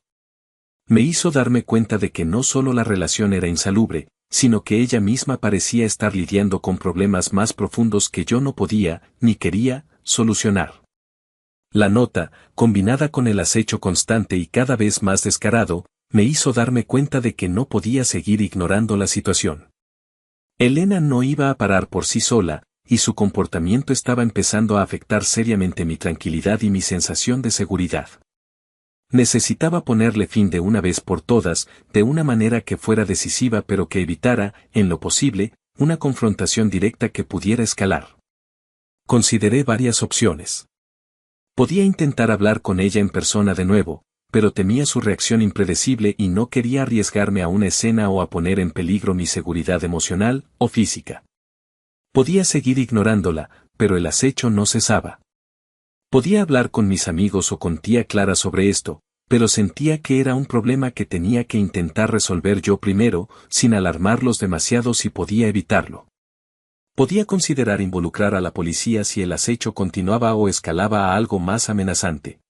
Me hizo darme cuenta de que no solo la relación era insalubre, sino que ella misma parecía estar lidiando con problemas más profundos que yo no podía, ni quería, solucionar. La nota, combinada con el acecho constante y cada vez más descarado, me hizo darme cuenta de que no podía seguir ignorando la situación. Elena no iba a parar por sí sola, y su comportamiento estaba empezando a afectar seriamente mi tranquilidad y mi sensación de seguridad. Necesitaba ponerle fin de una vez por todas, de una manera que fuera decisiva pero que evitara, en lo posible, una confrontación directa que pudiera escalar. Consideré varias opciones. Podía intentar hablar con ella en persona de nuevo, pero temía su reacción impredecible y no quería arriesgarme a una escena o a poner en peligro mi seguridad emocional o física. Podía seguir ignorándola, pero el acecho no cesaba. Podía hablar con mis amigos o con tía Clara sobre esto, pero sentía que era un problema que tenía que intentar resolver yo primero, sin alarmarlos demasiado si podía evitarlo. Podía considerar involucrar a la policía si el acecho continuaba o escalaba a algo más amenazante.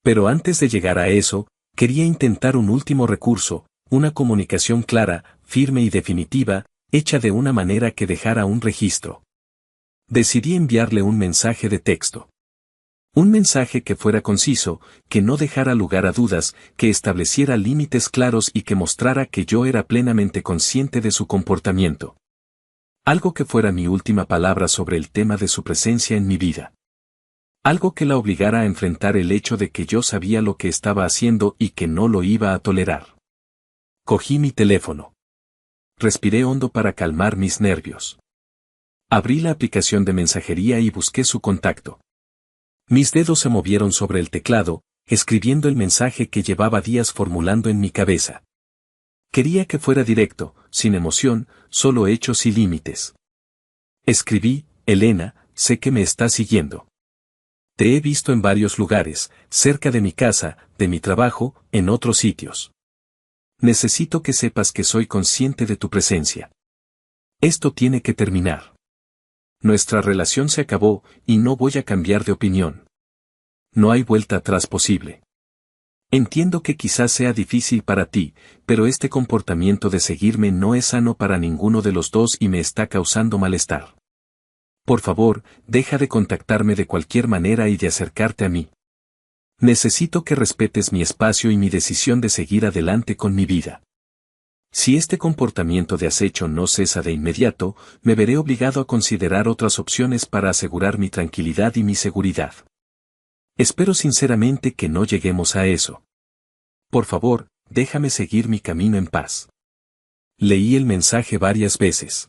Pero antes de llegar a eso, quería intentar un último recurso, una comunicación clara, firme y definitiva, hecha de una manera que dejara un registro. Decidí enviarle un mensaje de texto. Un mensaje que fuera conciso, que no dejara lugar a dudas, que estableciera límites claros y que mostrara que yo era plenamente consciente de su comportamiento. Algo que fuera mi última palabra sobre el tema de su presencia en mi vida. Algo que la obligara a enfrentar el hecho de que yo sabía lo que estaba haciendo y que no lo iba a tolerar. Cogí mi teléfono. Respiré hondo para calmar mis nervios. Abrí la aplicación de mensajería y busqué su contacto. Mis dedos se movieron sobre el teclado, escribiendo el mensaje que llevaba días formulando en mi cabeza. Quería que fuera directo, sin emoción, solo hechos y límites. Escribí: Elena, sé que me estás siguiendo. Te he visto en varios lugares, cerca de mi casa, de mi trabajo, en otros sitios. Necesito que sepas que soy consciente de tu presencia. Esto tiene que terminar. Nuestra relación se acabó, y no voy a cambiar de opinión. No hay vuelta atrás posible. Entiendo que quizás sea difícil para ti, pero este comportamiento de seguirme no es sano para ninguno de los dos y me está causando malestar. Por favor, deja de contactarme de cualquier manera y de acercarte a mí. Necesito que respetes mi espacio y mi decisión de seguir adelante con mi vida. Si este comportamiento de acecho no cesa de inmediato, me veré obligado a considerar otras opciones para asegurar mi tranquilidad y mi seguridad. Espero sinceramente que no lleguemos a eso. Por favor, déjame seguir mi camino en paz. Leí el mensaje varias veces.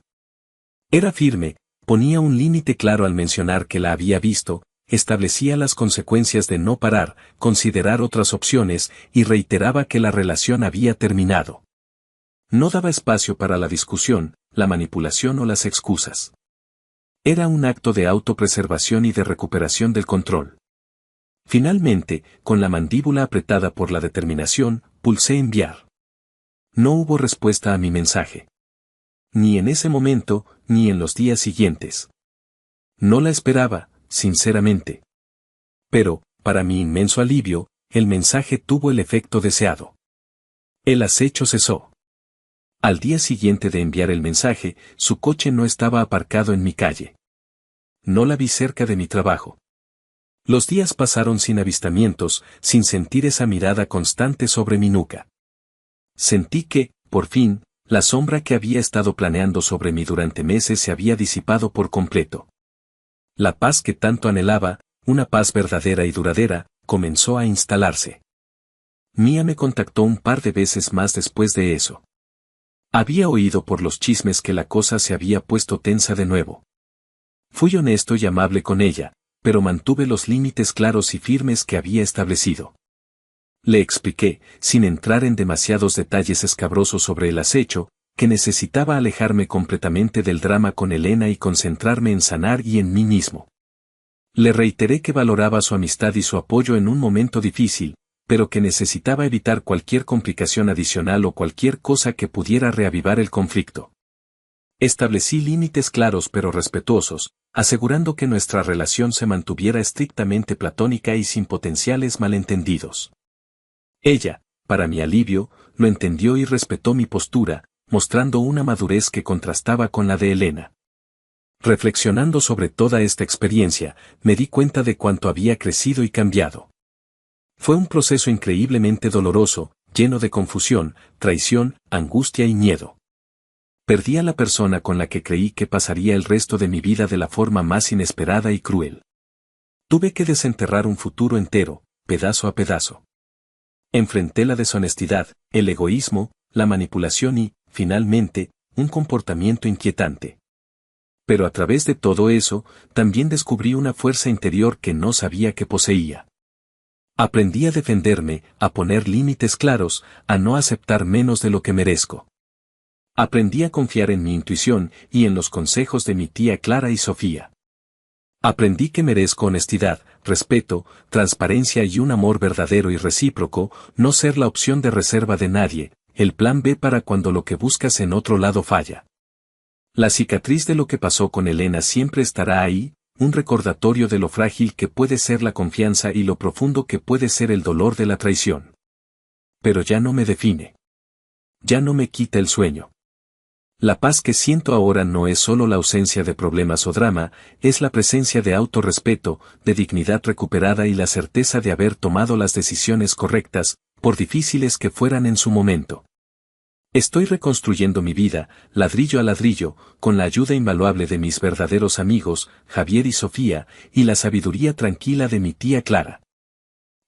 Era firme, ponía un límite claro al mencionar que la había visto, establecía las consecuencias de no parar, considerar otras opciones y reiteraba que la relación había terminado. No daba espacio para la discusión, la manipulación o las excusas. Era un acto de autopreservación y de recuperación del control. Finalmente, con la mandíbula apretada por la determinación, pulsé enviar. No hubo respuesta a mi mensaje. Ni en ese momento, ni en los días siguientes. No la esperaba, sinceramente. Pero, para mi inmenso alivio, el mensaje tuvo el efecto deseado. El acecho cesó. Al día siguiente de enviar el mensaje, su coche no estaba aparcado en mi calle. No la vi cerca de mi trabajo. Los días pasaron sin avistamientos, sin sentir esa mirada constante sobre mi nuca. Sentí que, por fin, la sombra que había estado planeando sobre mí durante meses se había disipado por completo. La paz que tanto anhelaba, una paz verdadera y duradera, comenzó a instalarse. Mía me contactó un par de veces más después de eso. Había oído por los chismes que la cosa se había puesto tensa de nuevo. Fui honesto y amable con ella, pero mantuve los límites claros y firmes que había establecido. Le expliqué, sin entrar en demasiados detalles escabrosos sobre el acecho, que necesitaba alejarme completamente del drama con Elena y concentrarme en sanar y en mí mismo. Le reiteré que valoraba su amistad y su apoyo en un momento difícil, pero que necesitaba evitar cualquier complicación adicional o cualquier cosa que pudiera reavivar el conflicto. Establecí límites claros pero respetuosos, asegurando que nuestra relación se mantuviera estrictamente platónica y sin potenciales malentendidos. Ella, para mi alivio, lo entendió y respetó mi postura, mostrando una madurez que contrastaba con la de Elena. Reflexionando sobre toda esta experiencia, me di cuenta de cuánto había crecido y cambiado. Fue un proceso increíblemente doloroso, lleno de confusión, traición, angustia y miedo. Perdí a la persona con la que creí que pasaría el resto de mi vida de la forma más inesperada y cruel. Tuve que desenterrar un futuro entero, pedazo a pedazo. Enfrenté la deshonestidad, el egoísmo, la manipulación y, finalmente, un comportamiento inquietante. Pero a través de todo eso, también descubrí una fuerza interior que no sabía que poseía. Aprendí a defenderme, a poner límites claros, a no aceptar menos de lo que merezco. Aprendí a confiar en mi intuición y en los consejos de mi tía Clara y Sofía. Aprendí que merezco honestidad, respeto, transparencia y un amor verdadero y recíproco, no ser la opción de reserva de nadie, el plan B para cuando lo que buscas en otro lado falla. La cicatriz de lo que pasó con Elena siempre estará ahí, un recordatorio de lo frágil que puede ser la confianza y lo profundo que puede ser el dolor de la traición. Pero ya no me define. Ya no me quita el sueño. La paz que siento ahora no es solo la ausencia de problemas o drama, es la presencia de autorrespeto, de dignidad recuperada y la certeza de haber tomado las decisiones correctas, por difíciles que fueran en su momento. Estoy reconstruyendo mi vida, ladrillo a ladrillo, con la ayuda invaluable de mis verdaderos amigos, Javier y Sofía, y la sabiduría tranquila de mi tía Clara.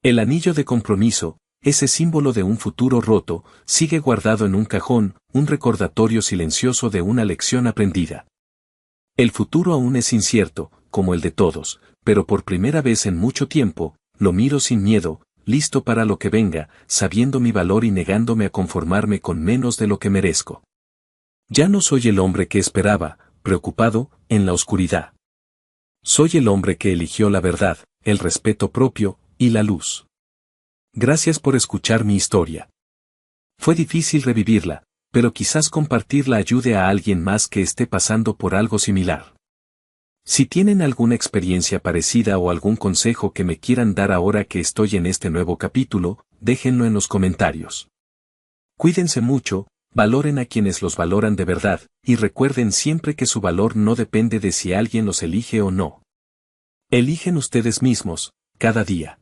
El anillo de compromiso, ese símbolo de un futuro roto, sigue guardado en un cajón, un recordatorio silencioso de una lección aprendida. El futuro aún es incierto, como el de todos, pero por primera vez en mucho tiempo, lo miro sin miedo, listo para lo que venga, sabiendo mi valor y negándome a conformarme con menos de lo que merezco. Ya no soy el hombre que esperaba, preocupado, en la oscuridad. Soy el hombre que eligió la verdad, el respeto propio, y la luz. Gracias por escuchar mi historia. Fue difícil revivirla, pero quizás compartirla ayude a alguien más que esté pasando por algo similar. Si tienen alguna experiencia parecida o algún consejo que me quieran dar ahora que estoy en este nuevo capítulo, déjenlo en los comentarios. Cuídense mucho, valoren a quienes los valoran de verdad, y recuerden siempre que su valor no depende de si alguien los elige o no. Eligen ustedes mismos, cada día.